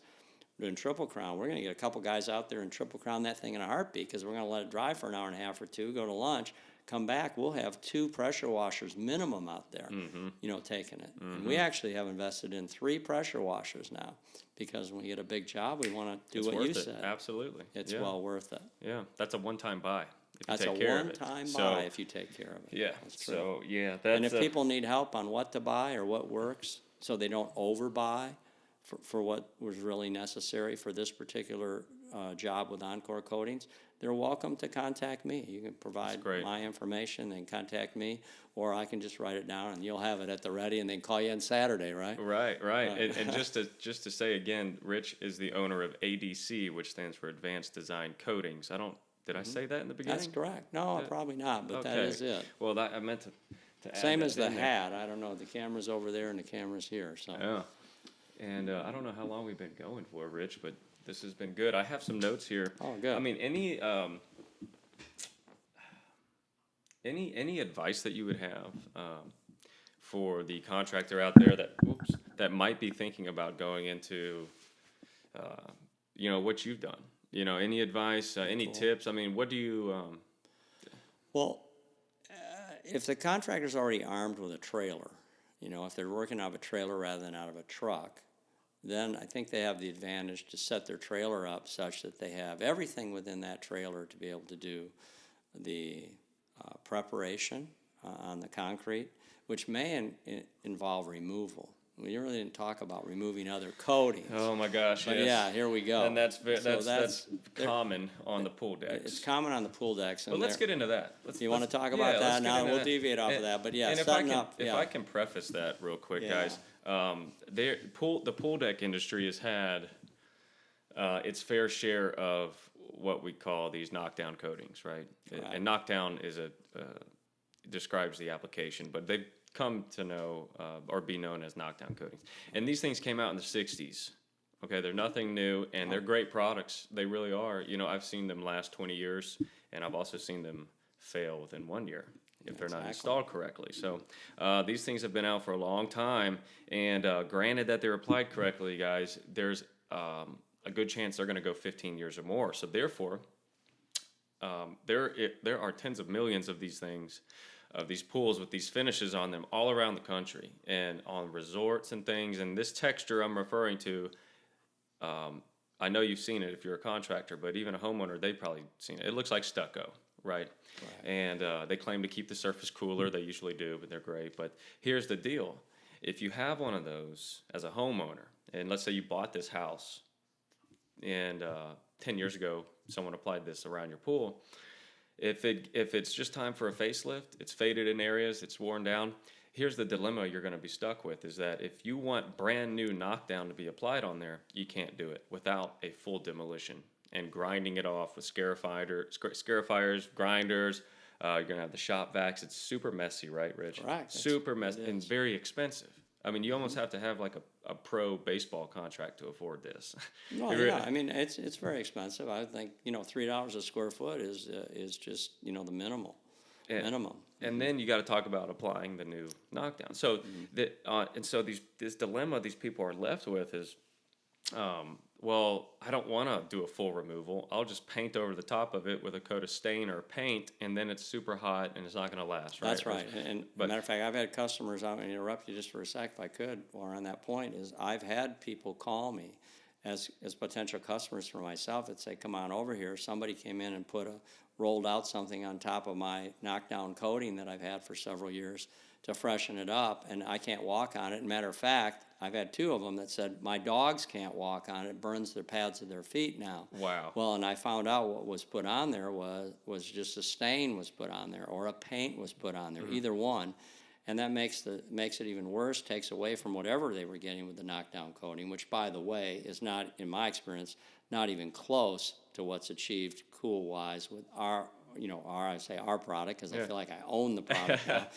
doing triple crown. We're going to get a couple guys out there and triple crown that thing in a heartbeat, because we're going to let it dry for an hour and a half or 2, go to lunch, come back, we'll have 2 pressure washers minimum out there, taking it. And we actually have invested in 3 pressure washers now, because when we get a big job, we want to do what you said. Absolutely. It's yeah. well worth it. Yeah, that's a one-time buy. If That's you a take care of it. one-time So, buy if you take care of it. Yeah. That's true. So yeah, that's. And if people need help on what to buy or what works, so they don't overbuy for what was really necessary for this particular job with Encore Coatings, they're welcome to contact me. You can provide great. my information and contact me, or I can just write it down and you'll have it at the ready, and they can call you on Saturday, right? Right. And just to say again, Rich is the owner of ADC, which stands for Advanced Design Coatings. Did I say that in the beginning? That's correct. No, probably not, but that is it. Well, I meant to add Same that as the in there. hat. I don't know. The camera's over there and the camera's here. So Yeah. And I don't know how long we've been going for, Rich, but this has been good. I have some notes here. Oh, good. I mean, any advice that you would have for the contractor out there that might be thinking about going into, what you've done? Any advice, any tips? I mean, what do you? Well, if the contractor's already armed with a trailer, if they're working out of a trailer rather than out of a truck, then I think they have the advantage to set their trailer up such that they have everything within that trailer to be able to do the preparation on the concrete, which may involve removal. We really didn't talk about removing other coatings. Oh my gosh! But yes. Yeah, here we go. And that's So that's common on the pool decks. It's common on the pool decks. But let's get into that. You want to talk about that? Now we'll deviate off of And- that. But yeah, and setting up. if I can preface that real quick, Yeah. guys, the pool deck industry has had its fair share of what we call these knockdown coatings, right? Right. And knockdown is describes the application, but they've come to know or be known as knockdown coatings. And these things came out in the 60s. Okay, they're nothing new, and they're great products. They really are. I've seen them last 20 years, and I've also seen them fail within 1 year if they're not installed correctly. So these things have been out for a long time, and granted that they're applied correctly, guys, there's a good chance they're going to go 15 years or more. So therefore, there are tens of millions of these things, of these pools with these finishes on them all around the country and on resorts and things. And this texture I'm referring to, I know you've seen it if you're a contractor, but even a homeowner, they've probably seen it. It looks like stucco, right? And they claim to keep the surface cooler. They usually do, but they're great. But here's the deal. If you have one of those as a homeowner, and let's say you bought this house, and 10 years ago someone applied this around your pool, if it's just time for a facelift, it's faded in areas, it's worn down, here's the dilemma you're going to be stuck with, is that if you want brand new knockdown to be applied on there, you can't do it without a full demolition and grinding it off with scarifiers, grinders. You're going to have the shop vacs. It's super messy, right, Rich? Correct. Super messy and very expensive. I mean, you almost have to have like a pro baseball contract to afford this. Well, yeah, I mean, it's very expensive. I think, $3 a square foot is just, the minimum. And then you got to talk about applying the new knockdown. So this dilemma these people are left with is, well, I don't want to do a full removal. I'll just paint over the top of it with a coat of stain or paint, and then it's super hot and it's not going to last, right? That's right. And matter of fact, I've had customers, I'm going to interrupt you just for a sec if I could, or on that point, is I've had people call me as potential customers for myself that say, come on over here. Somebody came in and rolled out something on top of my knockdown coating that I've had for several years to freshen it up, and I can't walk on it. Matter of fact, I've had two of them that said, my dogs can't walk on it. It burns their pads of their feet now. Wow. Well, and I found out what was put on there was just a stain was put on there, or a paint was put on there, either one. And that makes it even worse, takes away from whatever they were getting with the knockdown coating, which, by the way, is not, in my experience, not even close to what's achieved cool-wise with our product, because I feel like I own the product now.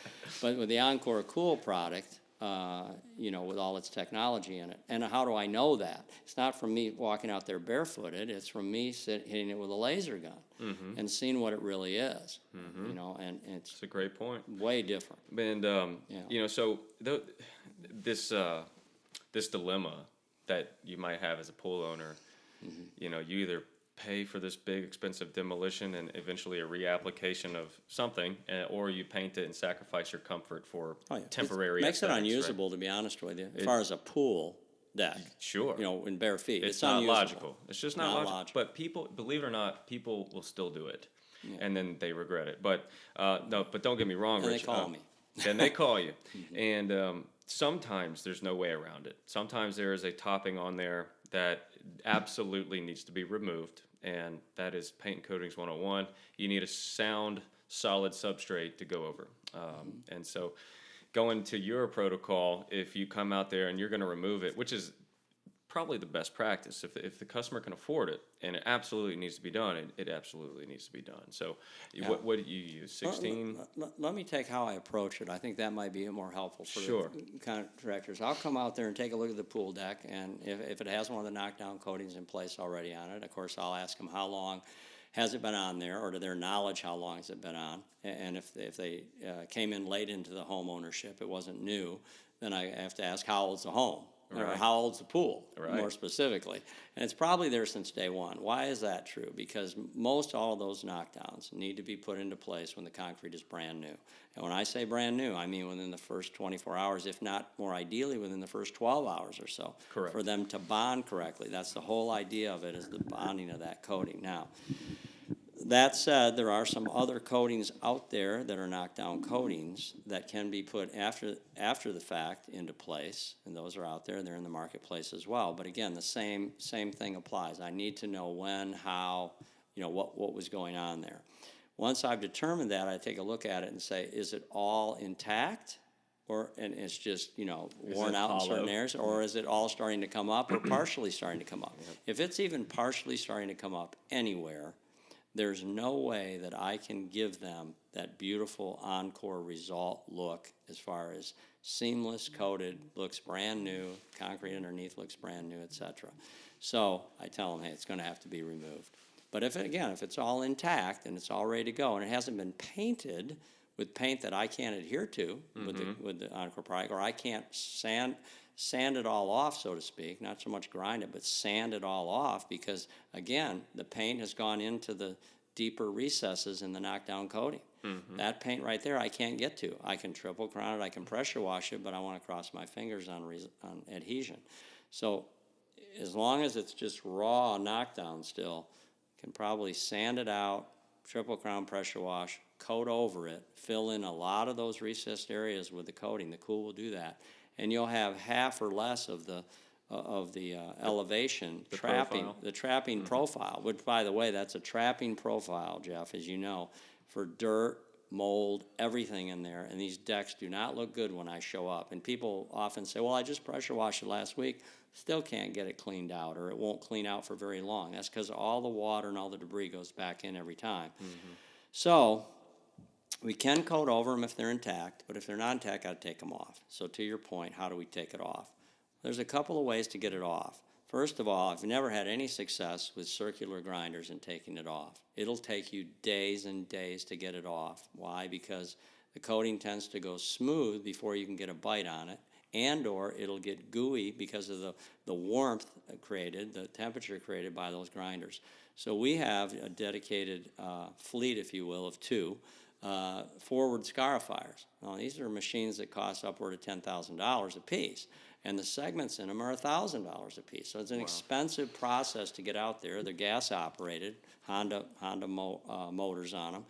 But with the Encore Cool product, with all its technology in it. And how do I know that? It's not from me walking out there barefooted. It's from me hitting it with a laser gun and seeing what it really is. And it's a great point. Way different. And so this dilemma that you might have as a pool owner, you either pay for this big expensive demolition and eventually a reapplication of something, or you paint it and sacrifice your comfort for temporary. It makes it aesthetics, unusable, right? To be honest with you, as far as a pool deck. Sure. In bare feet, it's not unusable. logical. It's just not logical. But people, believe it or not, people will still do it, and then they regret it. But no, but don't get me wrong, and Rich. They call me. Then they call you, and sometimes there's no way around it. Sometimes there is a topping on there that absolutely needs to be removed, and that is paint and coatings 101. You need a sound, solid substrate to go over. And so going to your protocol, if you come out there and you're going to remove it, which is probably the best practice, if the customer can afford it and it absolutely needs to be done, it absolutely needs to be done. So what do you use, 16? Let me take how I approach it. I think that might be more helpful for the contractors. I'll come out there and take a look at the pool deck, and if it has one of the knockdown coatings in place already on it, of course I'll ask them how long has it been on there, or to their knowledge how long has it been on. And if they came in late into the home ownership, it wasn't new, then I have to ask how old's the home. or Right. how old's the pool, Right. more specifically. And it's probably there since day one. Why is that true? Because most all of those knockdowns need to be put into place when the concrete is brand new. And when I say brand new, I mean within the first 24 hours, if not more ideally within the first 12 hours or so. Correct. For them to bond correctly. That's the whole idea of it, is the bonding of that coating. Now, that said, there are some other coatings out there that are knockdown coatings that can be put after the fact into place, and those are out there. They're in the marketplace as well. But again, the same thing applies. I need to know when, how, what was going on there. Once I've determined that, I take a look at it and say, is it all intact? And it's just, worn out in certain areas, or is it all starting to come up or partially starting to come up? Yep. If it's even partially starting to come up anywhere, there's no way that I can give them that beautiful Encore result look as far as seamless coated, looks brand new, concrete underneath looks brand new, etc. So I tell them, hey, it's going to have to be removed. But if it's all intact and it's all ready to go and it hasn't been painted with paint that I can't adhere to with the Encore product, or I can't sand it all off, so to speak, not so much grind it, but sand it all off, because, again, the paint has gone into the deeper recesses in the knockdown coating. That paint right there I can't get to. I can triple crown it, I can pressure wash it, but I want to cross my fingers on adhesion. So as long as it's just raw knockdown still, can probably sand it out, triple crown pressure wash, coat over it, fill in a lot of those recessed areas with the coating. The Cool will do that. And you'll have half or less of the elevation trapping, profile. the trapping profile, which, by the way, that's a trapping profile, Jeff, as you know, for dirt, mold, everything in there. And these decks do not look good when I show up. And people often say, well, I just pressure washed it last week, still can't get it cleaned out, or it won't clean out for very long. That's because all the water and all the debris goes back in every time. So we can coat over them if they're intact, but if they're not intact, I'd take them off. So to your point, how do we take it off? There's a couple of ways to get it off. First of all, I've never had any success with circular grinders and taking it off. It'll take you days and days to get it off. Why? Because the coating tends to go smooth before you can get a bite on it, and or it'll get gooey because of the warmth created, the temperature created by those grinders. So we have a dedicated fleet, if you will, of two forward scarifiers. Now, these are machines that cost upward of $10,000 a piece, and the segments in them are $1,000 a piece. So it's an expensive process to get out there. They're gas operated, Honda motors on them,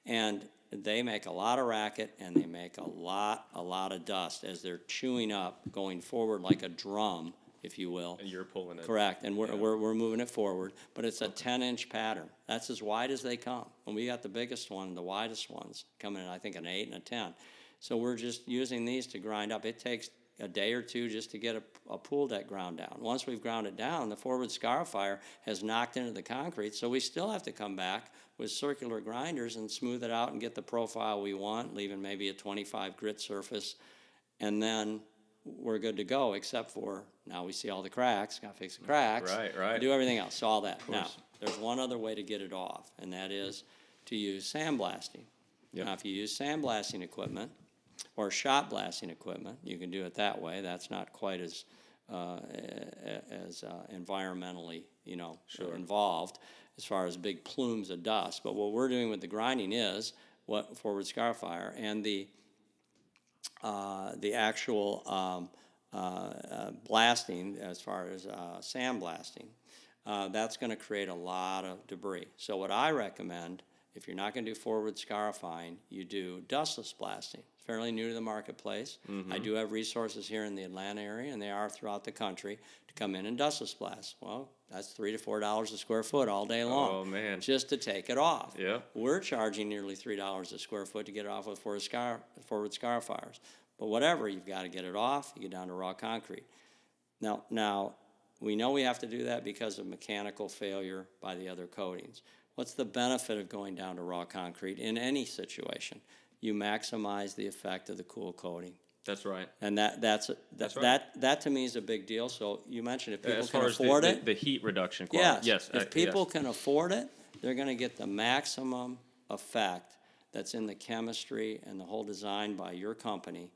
and they make a lot of racket, and they make a lot of dust as they're chewing up, going forward like a drum, if you will. And you're pulling it. Correct, and we're moving it forward, but it's a 10-inch pattern. That's as wide as they come. And we got the biggest one, the widest ones, coming in, I think, an 8 and a 10. So we're just using these to grind up. It takes a day or two just to get a pool deck ground down. Once we've ground it down, the forward scarifier has knocked into the concrete, so we still have to come back with circular grinders and smooth it out and get the profile we want, leaving maybe a 25 grit surface, and then we're good to go, except for now we see all the cracks, got to fix the cracks, Right. do everything else, so all that. Now, there's one other way to get it off, and that is to use sandblasting. Yep. Now, if you use sandblasting equipment or shot blasting equipment, you can do it that way. That's not quite as environmentally, involved as far as big plumes of dust. But what we're doing with the grinding is what forward scarifier and the actual blasting, as far as sandblasting, that's going to create a lot of debris. So what I recommend, if you're not going to do forward scarifying, you do dustless blasting. It's fairly new to the marketplace. I do have resources here in the Atlanta area, and they are throughout the country, to come in and dustless blast. Well, that's $3 to $4 a square foot all day long. Oh, man. Just to take it off. Yeah. We're charging nearly $3 a square foot to get it off with forward scarifiers. But whatever, you've got to get it off. You get down to raw concrete. Now, we know we have to do that because of mechanical failure by the other coatings. What's the benefit of going down to raw concrete in any situation? You maximize the effect of the cool coating. That's right. And that to me is a big deal. So you mentioned if people as can far as afford it. the heat reduction quality. Yes. If people can afford it, they're going to get the maximum effect that's in the chemistry and the whole design by your company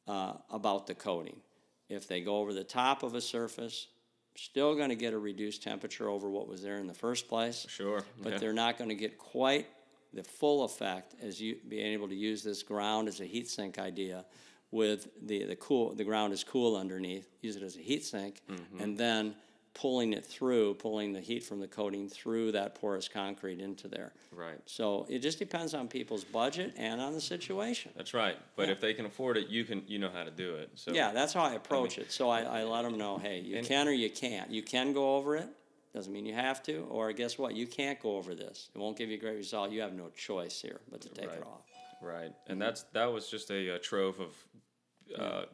about the coating. if they go over the top of a surface, still going to get a reduced temperature over what was there in the first place. Sure. But they're not going to get quite the full effect as you being able to use this ground as a heat sink idea with the ground is cool underneath, use it as a heat sink, and then pulling the heat from the coating through that porous concrete into there. Right. So it just depends on people's budget and on the situation. That's right. But if they can afford it, you know how to do it. So Yeah, that's how I approach it. So I let them know, hey, you can or you can't. You can go over it. Doesn't mean you have to. Or guess what? You can't go over this. It won't give you a great result. You have no choice here but to take it off. Right. And that was just a trove of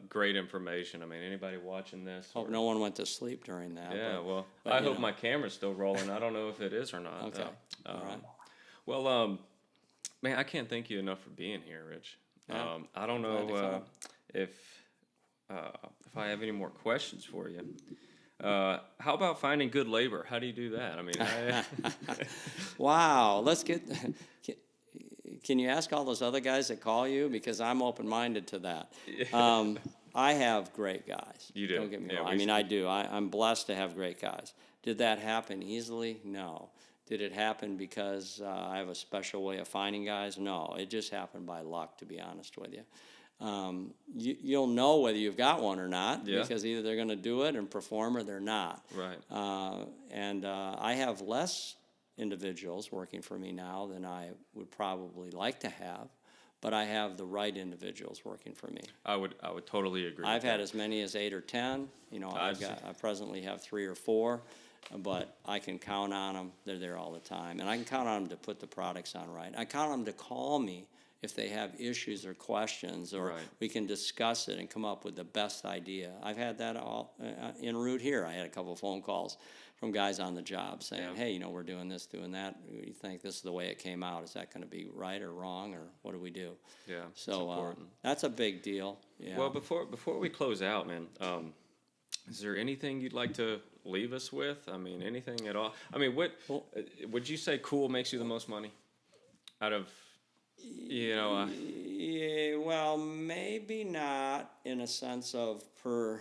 great information. I mean, anybody watching this? Hope no one went to sleep during that. Yeah, well, I hope my camera's still rolling. I don't know if it is or not. Okay. All right. Well, man, I can't thank you enough for being here, Rich. Yeah. I don't know if I have any more questions for you. How about finding good labor? How do you do that? I mean, Wow. Let's get. Can you ask all those other guys that call you? Because I'm open-minded to that. I have great guys. You do? Don't get me Yeah, wrong. I mean, I do. I'm blessed to have great guys. Did that happen easily? No. Did it happen because I have a special way of finding guys? No. It just happened by luck, to be honest with you. You'll know whether you've got one or not because either they're going to do it and perform or they're not. Right. I have less individuals working for me now than I would probably like to have, but I have the right individuals working for me. I would totally agree. I've had as many as 8 or 10. You know, I presently have 3 or 4, but I can count on them. They're there all the time, and I can count on them to put the products on right. I count on them to call me if they have issues or questions, or we can discuss it and come up with the best idea. I've had that all en route here. I had a couple of phone calls from guys on the job saying, hey, you know, we're doing this, doing that. You think this is the way it came out? Is that going to be right or wrong, or what do we do? Yeah, so that's a big deal. Yeah. Well, before we close out, man, is there anything you'd like to leave us with? I mean, anything at all? I mean, what would you say cool makes you the most money out of, you know? Yeah, well, maybe not in a sense of per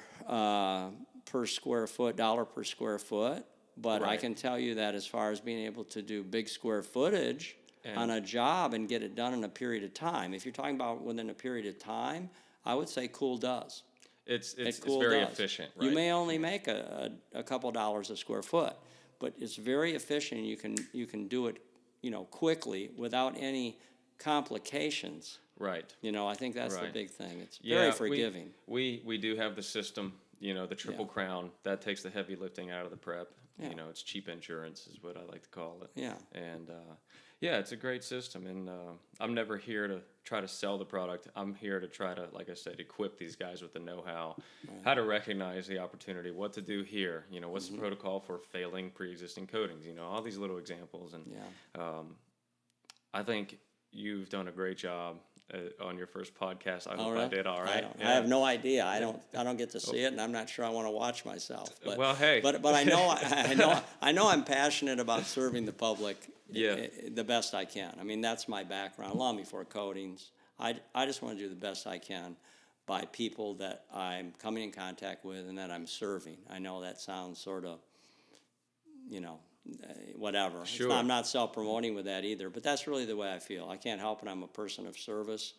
square foot, dollar per square foot, but I can tell you that as far as being able to do big square footage on a job and get it done in a period of time. If you're talking about within a period of time, I would say cool does. It's very efficient, right? You may only make a couple dollars a square foot, but it's very efficient. You can do it, you know, quickly without any complications. Right. You know, I think that's the big thing. It's very forgiving. We do have the system, you know, the Triple Crown. That takes the heavy lifting out of the prep. Yeah. You know, it's cheap insurance is what I like to call it. Yeah. And, yeah, it's a great system. And I'm never here to try to sell the product. I'm here to try to, like I said, equip these guys with the know-how, how to recognize the opportunity, what to do here. You know, what's the protocol for failing pre-existing coatings. You know, all these little examples. And I think you've done a great job on your first podcast. I hope I did all right. I have no idea. I don't get to see it, and I'm not sure I want to watch myself. But, well, hey. But I know I'm passionate about serving the public the best I can. I mean, that's my background. Long before coatings, I just want to do the best I can by people that I'm coming in contact with and that I'm serving. I know that sounds sort of, you know, whatever. Sure. I'm not self-promoting with that either, but that's really the way I feel. I can't help it. I'm a person of service,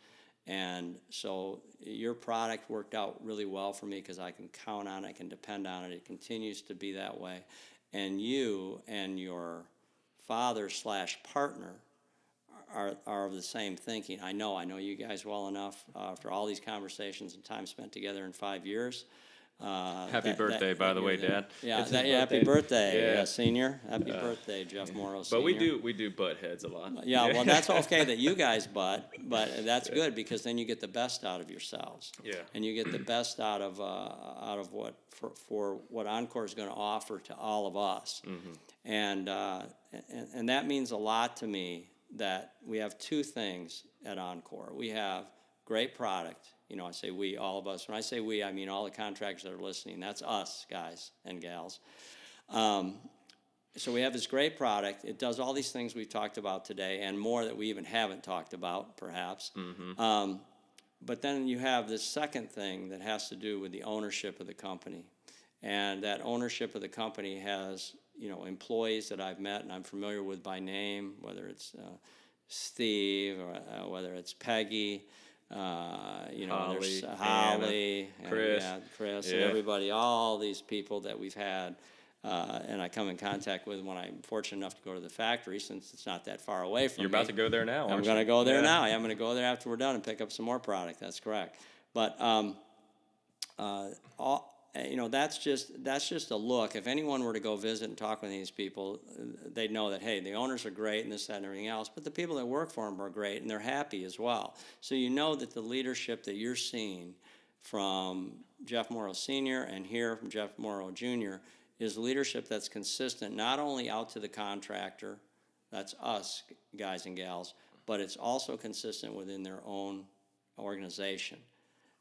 and so your product worked out really well for me because I can count on it, I can depend on it. It continues to be that way, and you and your father/partner are of the same thinking. I know you guys well enough after all these conversations and time spent together in 5 years. Happy birthday, by the way, Dad. Yeah, happy birthday, Senior. Happy birthday, Jeff Morrow, Senior. But we do butt heads a lot. Yeah, well, that's okay that you guys but that's good because then you get the best out of yourselves. Yeah. And you get the best out of what for what Encore is going to offer to all of us. Mm-hmm. And that means a lot to me that we have 2 things at Encore. We have great product. You know, I say we, all of us. When I say we, I mean all the contractors that are listening. That's us, guys and gals. So we have this great product. It does all these things we've talked about today and more that we even haven't talked about, perhaps. Mm-hmm. but then you have this second thing that has to do with the ownership of the company. And that ownership of the company has, employees that I've met and I'm familiar with by name, whether it's Steve or whether it's Peggy, there's Holly, Chris, Chris, and everybody, all these people that we've had. And I come in contact with when I'm fortunate enough to go to the factory, since it's not that far away from me. You're about to go there now, I'm going to go there now. I'm going to go there after we're done and pick up some more product. That's correct. But that's just a look. If anyone were to go visit and talk with these people, they'd know that, hey, the owners are great and this, that, and everything else, but the people that work for them are great and they're happy as well. So you know that the leadership that you're seeing from Jeff Morrow Sr. and here from Jeff Morrow Jr. is leadership that's consistent, not only out to the contractor, that's us, guys and gals, but it's also consistent within their own organization.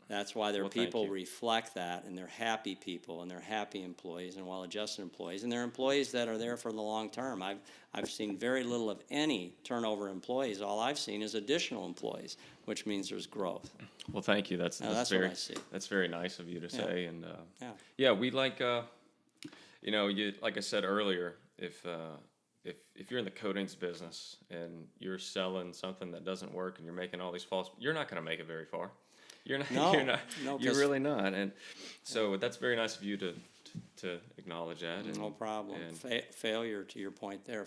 That's why their people reflect that, and they're happy people, and they're happy employees, and well-adjusted employees, and they're employees that are there for the long term. I've seen very little of any turnover employees. All I've seen is additional employees, which means there's growth. Well, thank you. That's very, what I see. That's very nice of you to say. And we like, like I said earlier, if you're in the coatings business and you're selling something that doesn't work and you're making all these false, you're not going to make it very far. You're not. You're really not. And so that's very nice of you to acknowledge that. And, no problem. Failure, to your point there,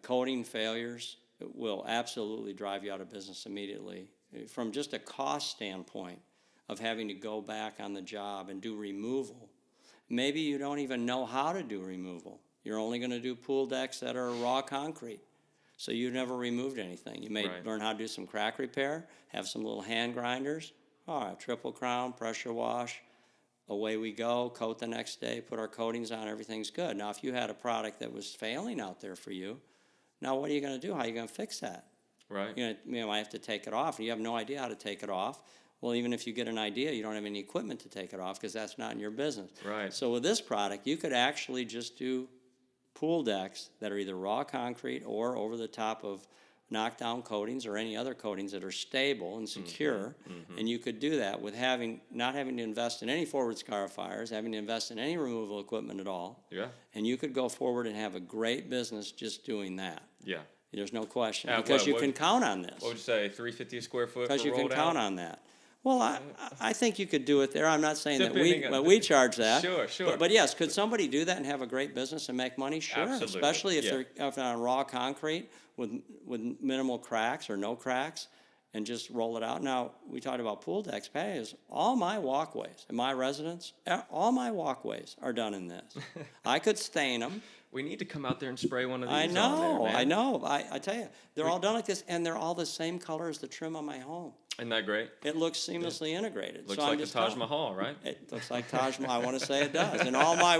coating failures will absolutely drive you out of business immediately. From just a cost standpoint of having to go back on the job and do removal, maybe you don't even know how to do removal. You're only going to do pool decks that are raw concrete. So you never removed anything. You may learn how to do some crack repair, have some little hand grinders. All right, triple crown, pressure wash, away we go, coat the next day, put our coatings on, everything's good. Now, if you had a product that was failing out there for you, now what are you going to do? How are you going to fix that? Right. I have to take it off. You have no idea how to take it off. Well, even if you get an idea, you don't have any equipment to take it off because that's not in your business. Right. So with this product, you could actually just do pool decks that are either raw concrete or over the top of knockdown coatings or any other coatings that are stable and secure. Mm-hmm. And you could do that with not having to invest in any forward scarifiers, having to invest in any removal equipment at all. Yeah. And you could go forward and have a great business just doing that. Yeah. There's no question. Because you can count on this. What would you say, $350 a square foot? Because you can count on that. Well, I think you could do it there. I'm not saying that we charge that. Sure. But yes, could somebody do that and have a great business and make money? Sure. Absolutely. Especially if they're on raw concrete with minimal cracks or no cracks and just roll it out. Now, we talked about pool decks. All my walkways in my residence, all my walkways are done in this. I could stain them. We need to come out there and spray one of these I know. on there, man. I know. I tell you, they're all done like this, and they're all the same color as the trim on my home. Isn't that great? It looks seamlessly integrated. Looks like the Taj Mahal, right? It looks like Taj Mahal. I want to say it does. And all my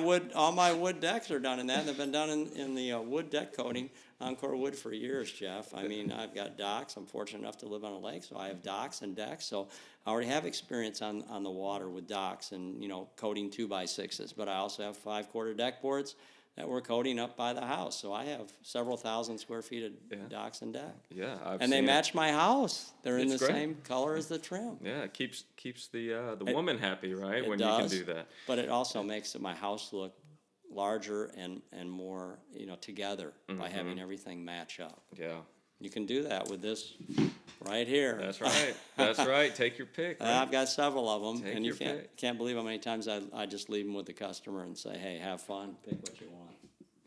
wood decks are done in that. They've been done in the wood deck coating, Encore Wood, for years, Jeff. I mean, I've got docks. I'm fortunate enough to live on a lake, so I have docks and decks. So I already have experience on the water with docks and, coating 2x6s. But I also have 5-quarter deck boards that we're coating up by the house. So I have several thousand square feet of docks and deck. Yeah, and they match my house. They're in the same color as the trim. Yeah, it keeps the woman happy, right? When does, you can do that. But it also makes my house look larger and more, together by having everything match up. Yeah. You can do that with this right here. That's right. That's right. Take your pick. Right? I've got several of them, Take and you your can't believe how many times I just leave them with the customer and say, "Hey, have fun. Pick what you want."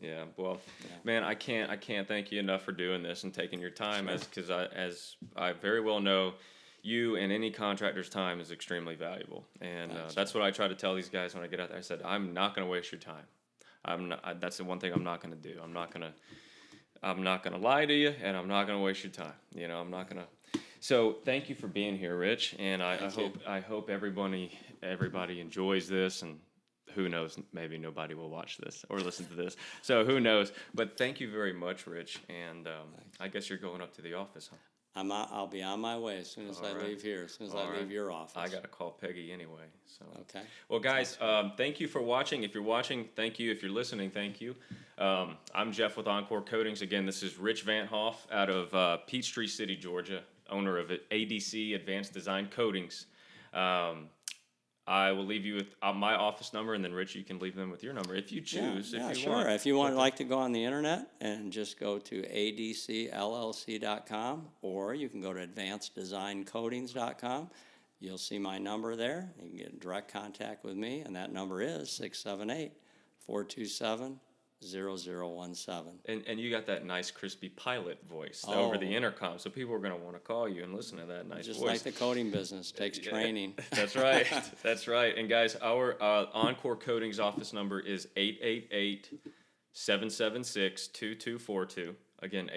Yeah. Well, man, I can't thank you enough for doing this and taking your time, because as I very well know, you and any contractor's time is extremely valuable, and that's what I try to tell these guys when I get out there. I said, I'm not going to waste your time. That's the one thing I'm not going to do. I'm not going to lie to you, and I'm not going to waste your time. I'm not going to. So thank you for being here, Rich, and I hope everybody enjoys this, and who knows, maybe nobody will watch this or listen to this. So who knows? But thank you very much, Rich, and I guess you're going up to the office, huh? I'll be on my way as soon as I leave here, as soon as I leave your office. I got to call Peggy anyway. So okay. Well, guys, thank you for watching. If you're watching, thank you. If you're listening, thank you. I'm Jeff with Encore Coatings. Again, this is Rich Vant'Hof out of Peachtree City, Georgia. owner of ADC, Advanced Design Coatings. I will leave you with my office number, and then Rich, you can leave them with your number if you choose. Yeah, if you sure. want. If you would like to go on the internet and just go to adcllc.com, or you can go to advanceddesigncoatings.com. You'll see my number there. You can get in direct contact with me, and that number is 678-427-0017. And you got that nice crispy pilot voice over the intercom, so people are going to want to call you and listen to that nice Just voice. like the coating business, takes training. That's right. That's right. And guys, our Encore Coatings office number is 888-776-2242. Again,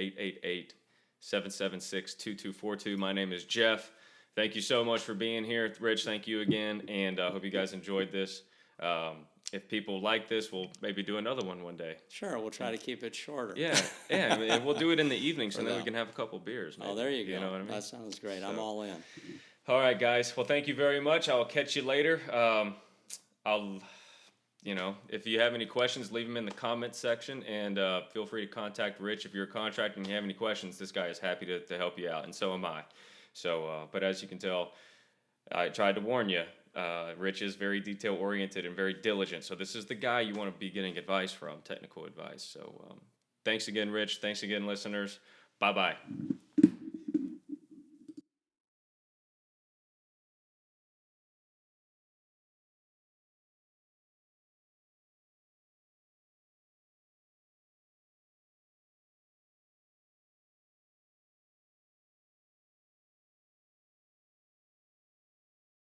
888-776-2242. My name is Jeff. Thank you so much for being here. Rich, thank you again, and I hope you guys enjoyed this. If people like this, we'll maybe do another one day. Sure, we'll try to keep it shorter. Yeah, and we'll do it in the evening, so then we can have a couple beers. Maybe. Oh, there you go. You know what I mean? That sounds great. I'm all in. All right, guys. Well, thank you very much. I'll catch you later. If you have any questions, leave them in the comments section, and feel free to contact Rich if you're a contractor and you have any questions. This guy is happy to help you out, and so am I. So, but as you can tell, I tried to warn you. Rich is very detail-oriented and very diligent. So this is the guy you want to be getting advice from, technical advice. So thanks again, Rich. Thanks again, listeners. Bye-bye.